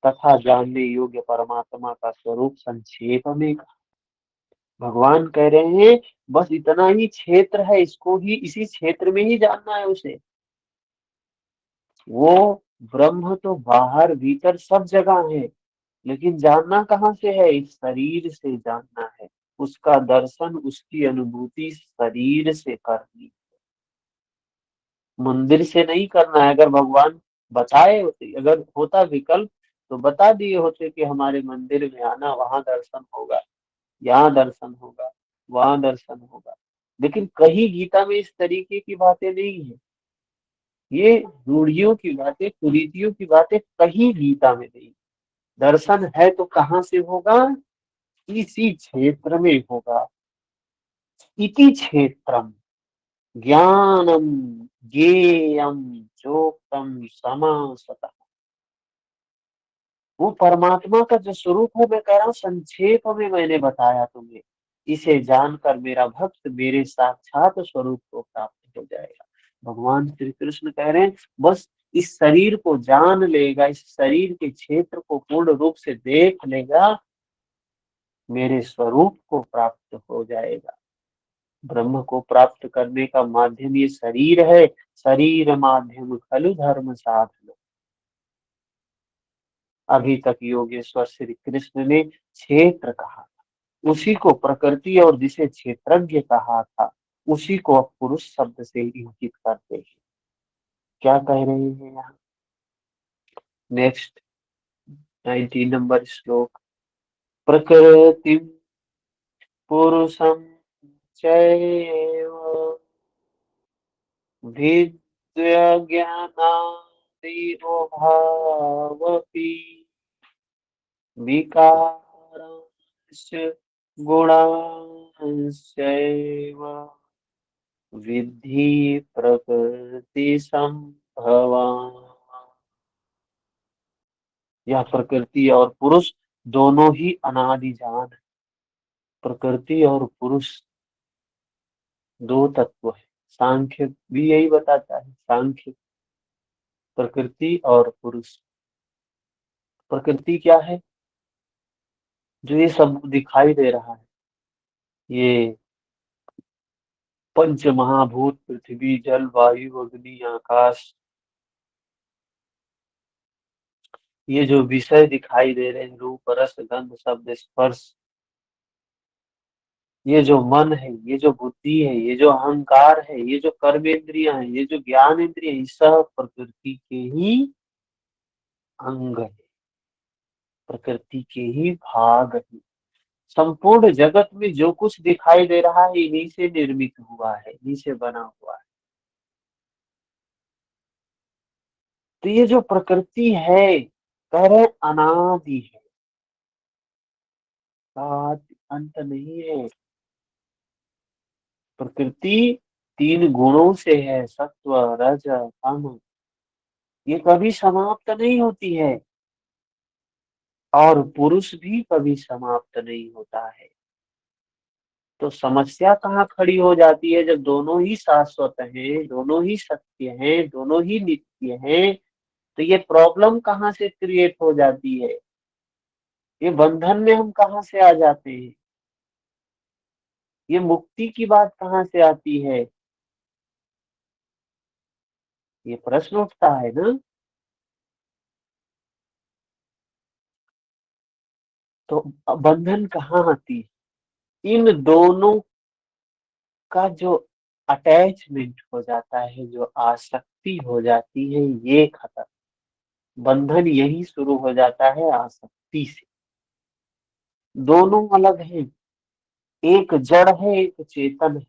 A: तथा जानने योग्य परमात्मा का स्वरूप संक्षेप में भगवान कह रहे हैं, बस इतना ही क्षेत्र है, इसको ही, इसी क्षेत्र में ही जानना है उसे। वो ब्रह्म तो बाहर भीतर सब जगह है, लेकिन जानना कहाँ से है? इस शरीर से जानना है। उसका दर्शन, उसकी अनुभूति शरीर से करनी, मंदिर से नहीं करना है। अगर भगवान बताए होते, अगर होता विकल्प, तो बता दिए होते कि हमारे मंदिर में आना, वहां दर्शन होगा, यहाँ दर्शन होगा, वहां दर्शन होगा। लेकिन कहीं गीता में इस तरीके की बातें नहीं है। ये रूढ़ियों की बातें, कुरीतियों की बातें कहीं गीता में नहीं। दर्शन है तो कहाँ से होगा? इसी क्षेत्र में होगा। इति क्षेत्रम ज्ञानम ज्ञेयम चोक्तम समासतः। वो परमात्मा का जो स्वरूप है, मैं कह रहा हूँ संक्षेप में मैंने बताया तुम्हें। इसे जानकर मेरा भक्त मेरे साक्षात स्वरूप को प्राप्त हो जाएगा। भगवान श्री कृष्ण कह रहे हैं, बस इस शरीर को जान लेगा, इस शरीर के क्षेत्र को पूर्ण रूप से देख लेगा, मेरे स्वरूप को प्राप्त हो जाएगा। ब्रह्म को प्राप्त करने का माध्यम ये शरीर है। शरीर माध्यम खलु धर्म साधन। अभी तक योगेश्वर श्री कृष्ण ने क्षेत्र कहा, उसी को प्रकृति और जिसे क्षेत्रज्ञ कहा था, उसी को अब पुरुष शब्द से इंगित करते हैं। क्या कह रहे हैं यहाँ? नेक्स्ट 19 नंबर श्लोक। प्रकृति पुरुषम चैव विद्यज्ञानादिरोहावपि विकारांश गुणांश्चैव विद्धि प्रकृति संभवान्। यह प्रकृति और पुरुष दोनों ही अनादि जान है। प्रकृति और पुरुष दो तत्व है। सांख्य भी यही बताता है। सांख्य, प्रकृति और पुरुष। प्रकृति क्या है? जो ये सब दिखाई दे रहा है, ये पंच महाभूत, पृथ्वी, जल, वायु, अग्नि, आकाश, ये जो विषय दिखाई दे रहे हैं, रूप, रस, गंध, शब्द, स्पर्श, ये जो मन है, ये जो बुद्धि है, ये जो अहंकार है, ये जो कर्म इंद्रियां हैं, ये जो ज्ञान इंद्रिय है, ये सब प्रकृति के ही अंग है, प्रकृति के ही भाग है। संपूर्ण जगत में जो कुछ दिखाई दे रहा है, इन्हीं से निर्मित हुआ है, इन्हीं से बना हुआ है। तो ये जो प्रकृति है, कह रहे अनादि है, आदि अंत नहीं है। प्रकृति तीन गुणों से है, सत्व, रज, तम। ये कभी समाप्त नहीं होती है, और पुरुष भी कभी समाप्त नहीं होता है। तो समस्या कहाँ खड़ी हो जाती है? जब दोनों ही शाश्वत हैं, दोनों ही सत्य हैं, दोनों ही नित्य हैं, तो ये प्रॉब्लम कहाँ से क्रिएट हो जाती है? ये बंधन में हम कहाँ से आ जाते हैं? ये मुक्ति की बात कहाँ से आती है? ये प्रश्न उठता है ना। तो बंधन कहाँ आती है? इन दोनों का जो अटैचमेंट हो जाता है, जो आसक्ति हो जाती है, ये खत्म। बंधन यही शुरू हो जाता है, आसक्ति से। दोनों अलग हैं, एक जड़ है, एक चेतन है,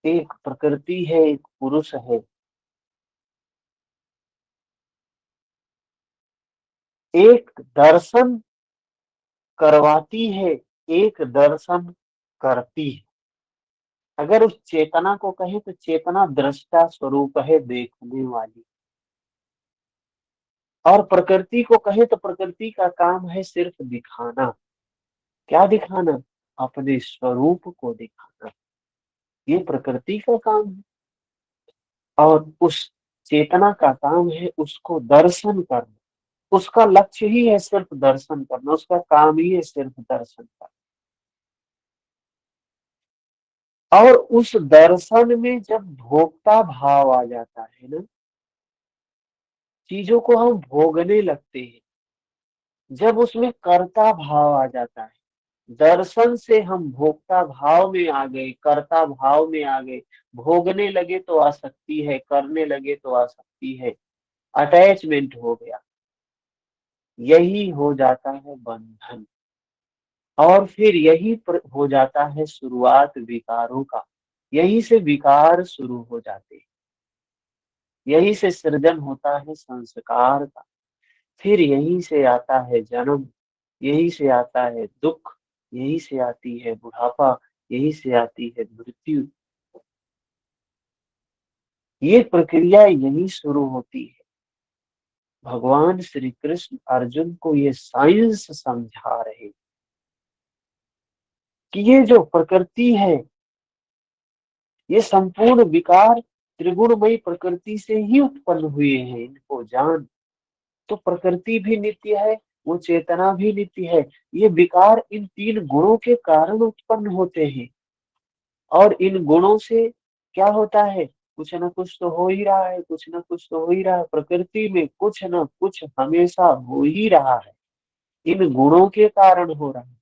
A: एक प्रकृति है, एक पुरुष है। एक दर्शन करवाती है, एक दर्शन करती है। अगर उस चेतना को कहें तो चेतना दृष्टा स्वरूप है, देखने वाली। और प्रकृति को कहें तो प्रकृति का काम है सिर्फ दिखाना। क्या दिखाना? अपने स्वरूप को दिखाना। ये प्रकृति का काम है। और उस चेतना का काम है उसको दर्शन करना। उसका लक्ष्य ही है सिर्फ दर्शन करना, उसका काम ही है सिर्फ दर्शन करना। और उस दर्शन में जब भोक्ता भाव आ जाता है ना, चीजों को हम भोगने लगते हैं, जब उसमें कर्ता भाव आ जाता है, दर्शन से हम भोक्ता भाव में आ गए, कर्ता भाव में आ गए, भोगने लगे तो आसक्ति है, करने लगे तो आसक्ति है, अटैचमेंट हो गया, यही हो जाता है बंधन। और फिर यही हो जाता है शुरुआत विकारों का। यही से विकार शुरू हो जाते हैं, यही से सृजन होता है संस्कार का। फिर यहीं से आता है जन्म, यही से आता है दुख, यही से आती है बुढ़ापा, यही से आती है मृत्यु। ये प्रक्रिया यही शुरू होती है। भगवान श्री कृष्ण अर्जुन को ये साइंस समझा रहे कि ये जो प्रकृति है, ये संपूर्ण विकार त्रिगुणमयी प्रकृति से ही उत्पन्न हुए हैं, इनको जान। तो प्रकृति भी नित्य है, वो चेतना भी नित्य है। ये विकार इन तीन गुणों के कारण उत्पन्न होते हैं। और इन गुणों से क्या होता है? कुछ ना कुछ तो हो ही रहा है, कुछ ना कुछ तो हो ही रहा है, प्रकृति में कुछ ना कुछ हमेशा हो ही रहा है, इन गुणों के कारण हो रहा है।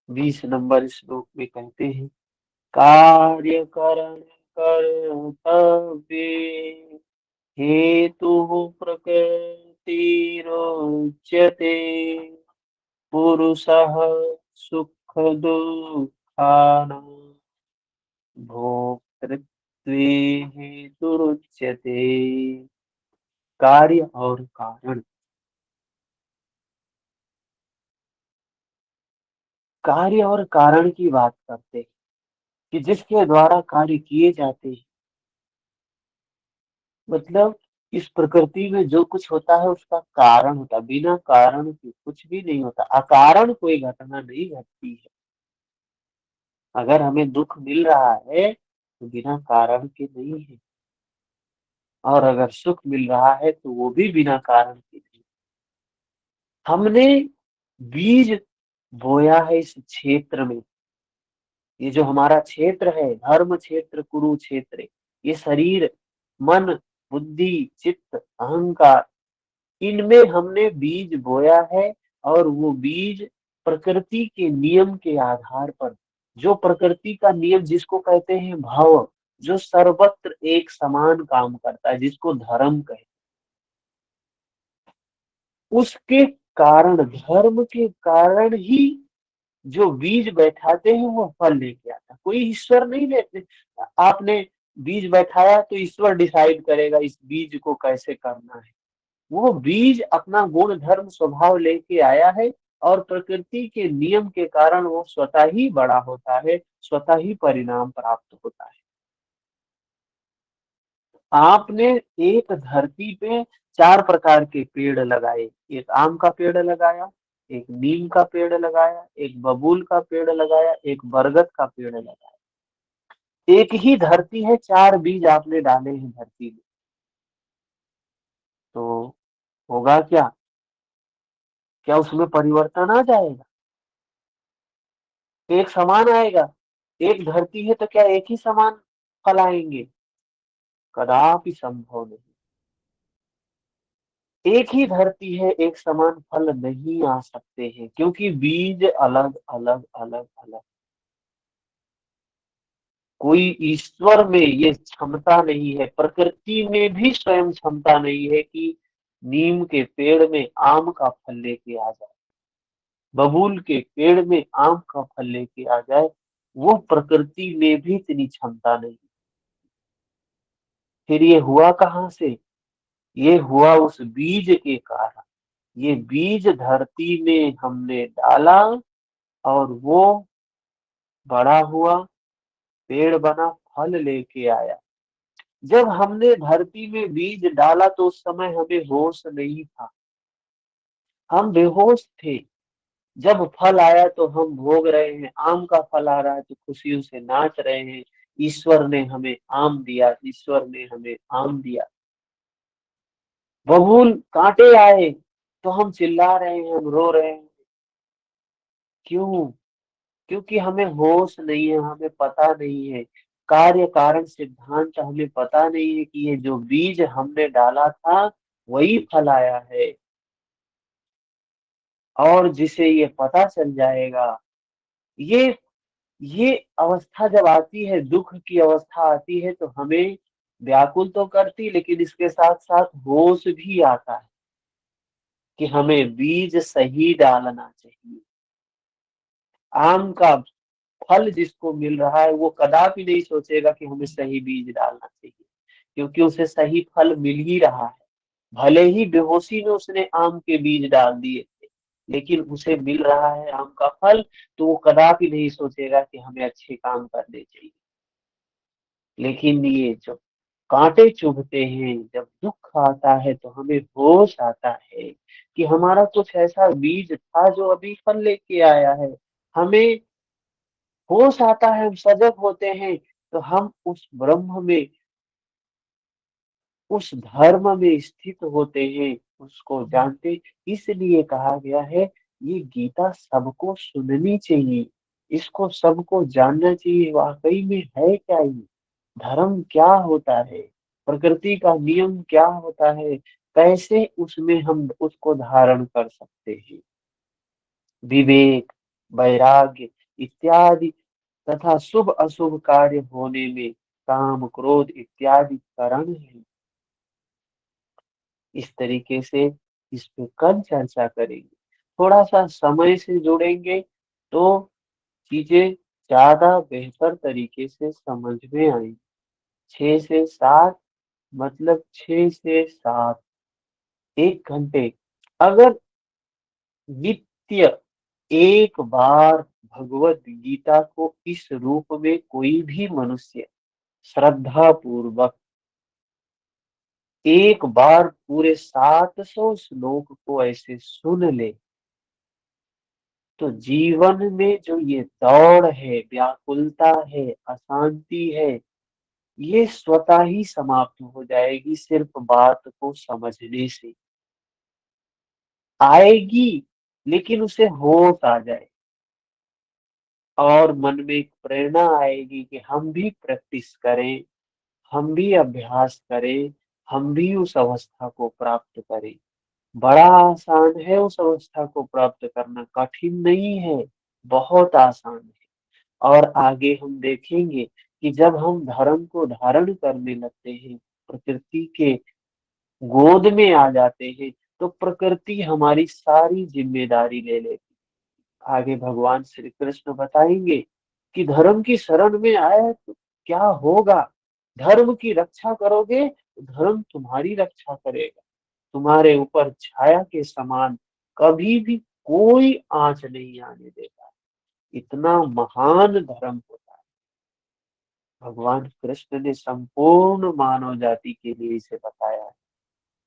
A: 20 नंबर श्लोक में कहते हैं, कार्य करण कर्तव्य हेतु प्रकृतिरोच्यते पुरुषः सुख दुःखानां भोक्तृत्वे हेतुरुच्यते। कार्य और कारण। कार्य और कारण की बात करते हैं कि जिसके द्वारा कार्य किए जाते हैं। मतलब इस प्रकृति में जो कुछ होता है उसका कारण होता है, बिना कारण के कुछ भी नहीं होता, अकारण कोई घटना नहीं घटती है। अगर हमें दुख मिल रहा है तो बिना कारण के नहीं है, और अगर सुख मिल रहा है तो वो भी बिना कारण के नहीं। हमने बीज बोया है इस क्षेत्र में। ये जो हमारा क्षेत्र है, धर्म क्षेत्र, कुरुक्षेत्र, ये शरीर, मन, बुद्धि, चित्त, अहंकार, इनमें हमने बीज बोया है। और वो बीज प्रकृति के नियम के आधार पर, जो प्रकृति का नियम जिसको कहते हैं भव, जो सर्वत्र एक समान काम करता है, जिसको धर्म कहते हैं, उसके कारण, धर्म के कारण ही जो बीज बैठाते हैं वो फल लेके आता है। कोई ईश्वर नहीं लेते। आपने बीज बैठाया तो ईश्वर डिसाइड करेगा इस बीज को कैसे करना है। वो बीज अपना गुण धर्म स्वभाव लेके आया है, और प्रकृति के नियम के कारण वो स्वतः ही बड़ा होता है, स्वतः ही परिणाम प्राप्त होता है। आपने एक धरती पे 4 प्रकार के पेड़ लगाए, एक आम का पेड़ लगाया, एक नीम का पेड़ लगाया, एक बबूल का पेड़ लगाया, एक बरगद का पेड़ लगाया। एक ही धरती है, 4 बीज आपने डाले हैं धरती में, तो होगा क्या? क्या उसमें परिवर्तन आ जाएगा? एक समान आएगा? एक धरती है तो क्या एक ही समान फल आएंगे? कदापि संभव नहीं। एक ही धरती है, एक समान फल नहीं आ सकते हैं, क्योंकि बीज अलग अलग अलग अलग। कोई ईश्वर में ये क्षमता नहीं है, प्रकृति में भी स्वयं क्षमता नहीं है कि नीम के पेड़ में आम का फल लेके आ जाए, बबूल के पेड़ में आम का फल लेके आ जाए। वो प्रकृति में भी इतनी क्षमता नहीं। फिर ये हुआ कहाँ से? ये हुआ उस बीज के कारण। ये बीज धरती में हमने डाला, और वो बड़ा हुआ, पेड़ बना, फल लेके आया। जब हमने धरती में बीज डाला तो उस समय हमें होश नहीं था, हम बेहोश थे। जब फल आया तो हम भोग रहे हैं, आम का फल आ रहा है तो खुशियों से नाच रहे हैं। ईश्वर ने हमें आम दिया, ईश्वर ने हमें आम दिया। बबूल कांटे आए तो हम चिल्ला रहे हैं, हम रो रहे हैं। क्यों? क्योंकि हमें होश नहीं है, हमें पता नहीं है, कार्य कारण सिद्धांत हमें पता नहीं है कि ये जो बीज हमने डाला था वही फल आया है। और जिसे ये पता चल जाएगा, ये ये अवस्था जब आती है, दुख की अवस्था आती है, तो हमें व्याकुल तो करती, लेकिन इसके साथ साथ होश भी आता है कि हमें बीज सही डालना चाहिए। आम का फल जिसको मिल रहा है वो कदापि नहीं सोचेगा कि हमें सही बीज डालना चाहिए, क्योंकि उसे सही फल मिल ही रहा है। भले ही बेहोशी में उसने आम के बीज डाल दिए थे, लेकिन उसे मिल रहा है आम का फल, तो वो कदापि नहीं सोचेगा कि हमें अच्छे काम करने चाहिए। लेकिन ये जो कांटे चुभते हैं, जब दुख आता है, तो हमें होश आता है कि हमारा कुछ ऐसा बीज था जो अभी फल लेके आया है। हमें होश आता है, हम सजग होते हैं, तो हम उस ब्रह्म में, उस धर्म में स्थित होते हैं, उसको जानते। इसलिए कहा गया है ये गीता सबको सुननी चाहिए, इसको सबको जानना चाहिए। वाकई में है क्या ये? धर्म क्या होता है? प्रकृति का नियम क्या होता है? कैसे उसमें हम उसको धारण कर सकते हैं? विवेक, वैराग्य इत्यादि तथा शुभ अशुभ कार्य होने में काम क्रोध इत्यादि कारण है। इस तरीके से इस पे कल चर्चा करेंगे। थोड़ा सा समय से जुड़ेंगे तो चीजें ज्यादा बेहतर तरीके से समझ में आएंगी। 6 से 7 मतलब 6 से 7, 1 घंटे। अगर नित्य एक बार भगवत गीता को इस रूप में कोई भी मनुष्य श्रद्धा पूर्वक एक बार पूरे 700 श्लोक को ऐसे सुन ले, तो जीवन में जो ये दौड़ है, व्याकुलता है, अशांति है, ये स्वतः ही समाप्त हो जाएगी। सिर्फ बात को समझने से आएगी, लेकिन उसे होश आ जाए और मन में एक प्रेरणा आएगी कि हम भी प्रैक्टिस करें, हम भी अभ्यास करें, हम भी उस अवस्था को प्राप्त करें। बड़ा आसान है उस अवस्था को प्राप्त करना, कठिन नहीं है, बहुत आसान है। और आगे हम देखेंगे कि जब हम धर्म को धारण करने लगते हैं, प्रकृति के गोद में आ जाते हैं, तो प्रकृति हमारी सारी जिम्मेदारी ले लेती। आगे भगवान श्री कृष्ण बताएंगे कि धर्म की शरण में आए तो क्या होगा। धर्म की रक्षा करोगे तो धर्म तुम्हारी रक्षा करेगा, तुम्हारे ऊपर छाया के समान कभी भी कोई आंच नहीं आने देगा। इतना महान धर्म होता है। भगवान कृष्ण ने संपूर्ण मानव जाति के लिए इसे बताया है।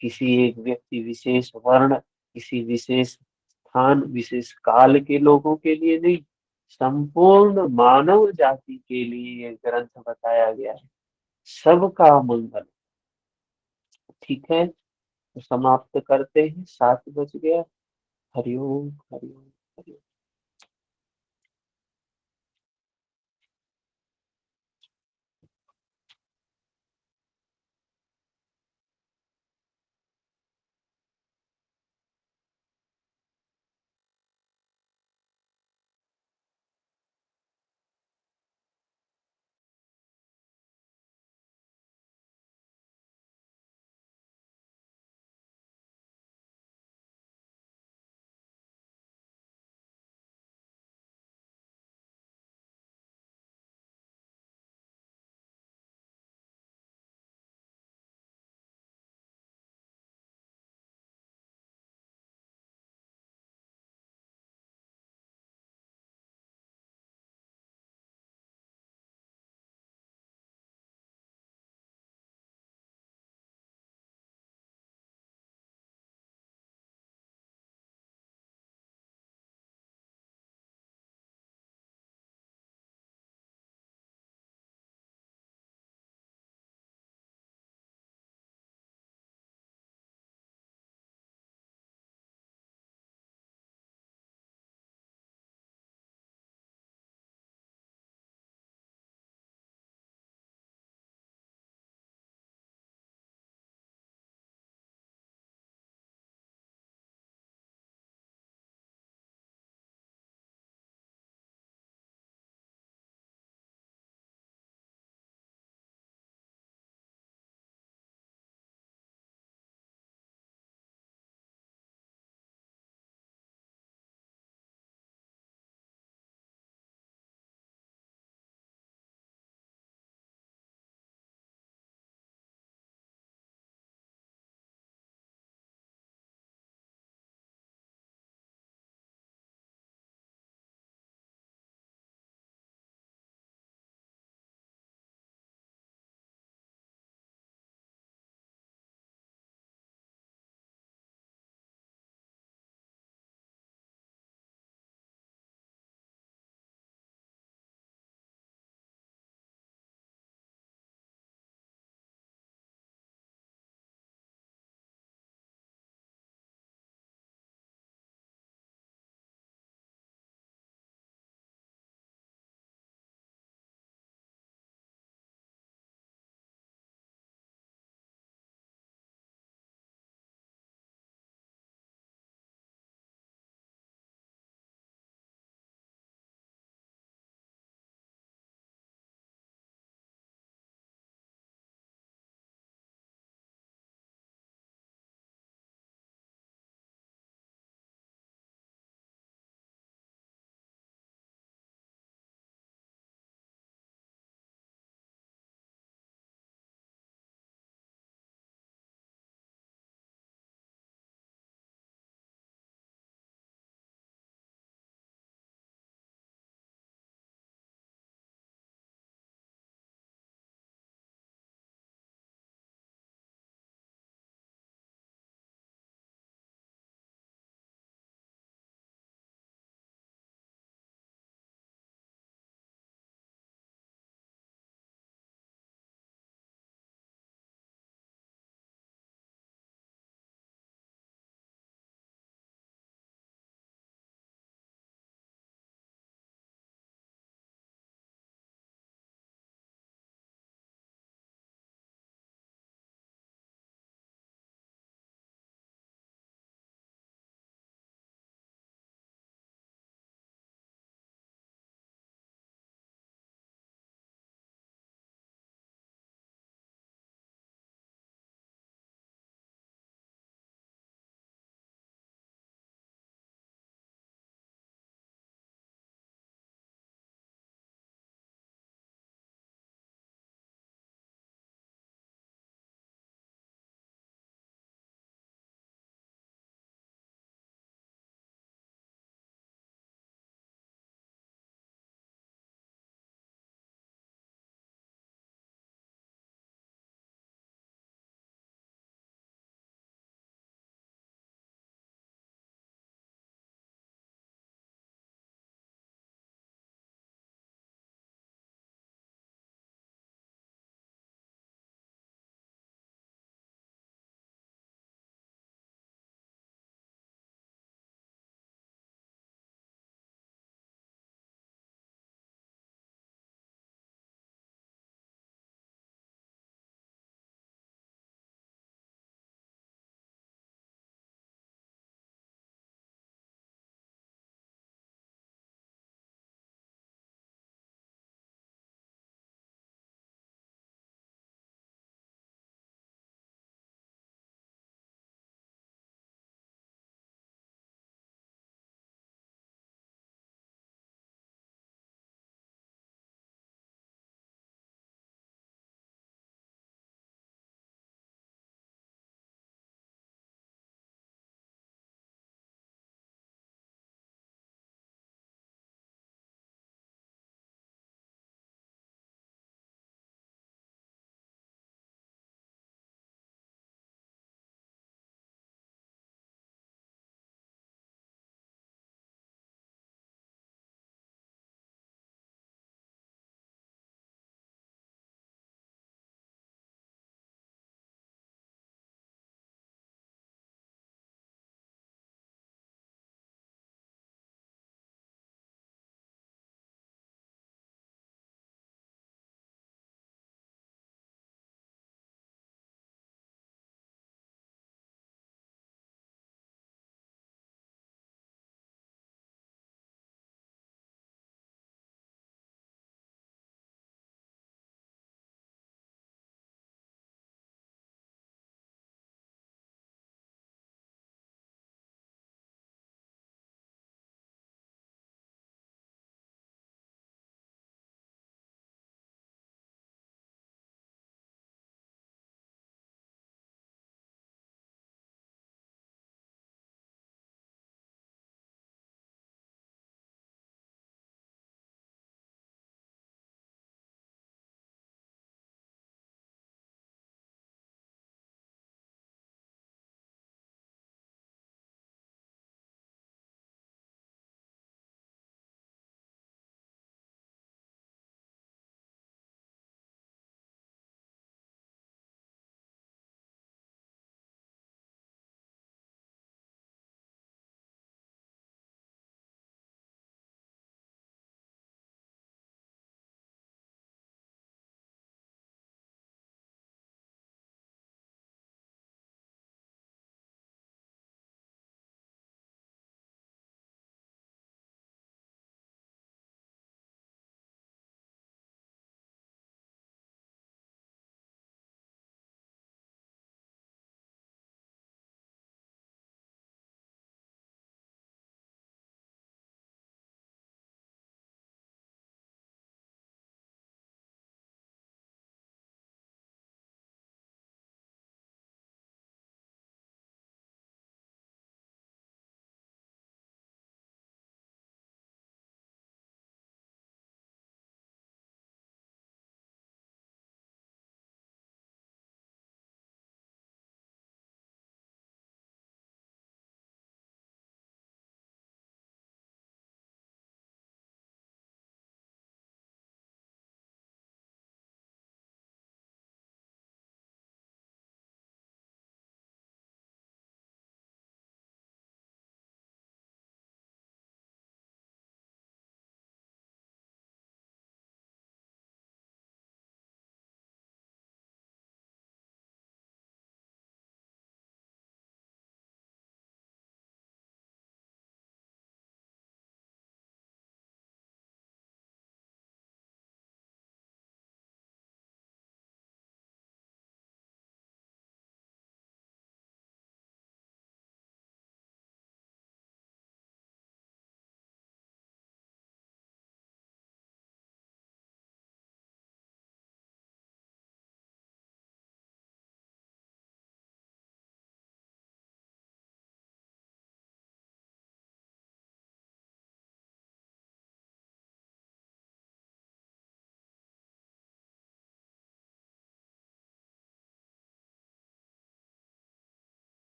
A: किसी एक व्यक्ति विशेष, वर्ण, किसी विशेष स्थान, विशेष काल के लोगों के लिए नहीं, संपूर्ण मानव जाति के लिए ये ग्रंथ बताया गया है। सबका मंगल। ठीक है, तो समाप्त करते हैं, 7 बज गया। हरिओम हरिओम हरिओम।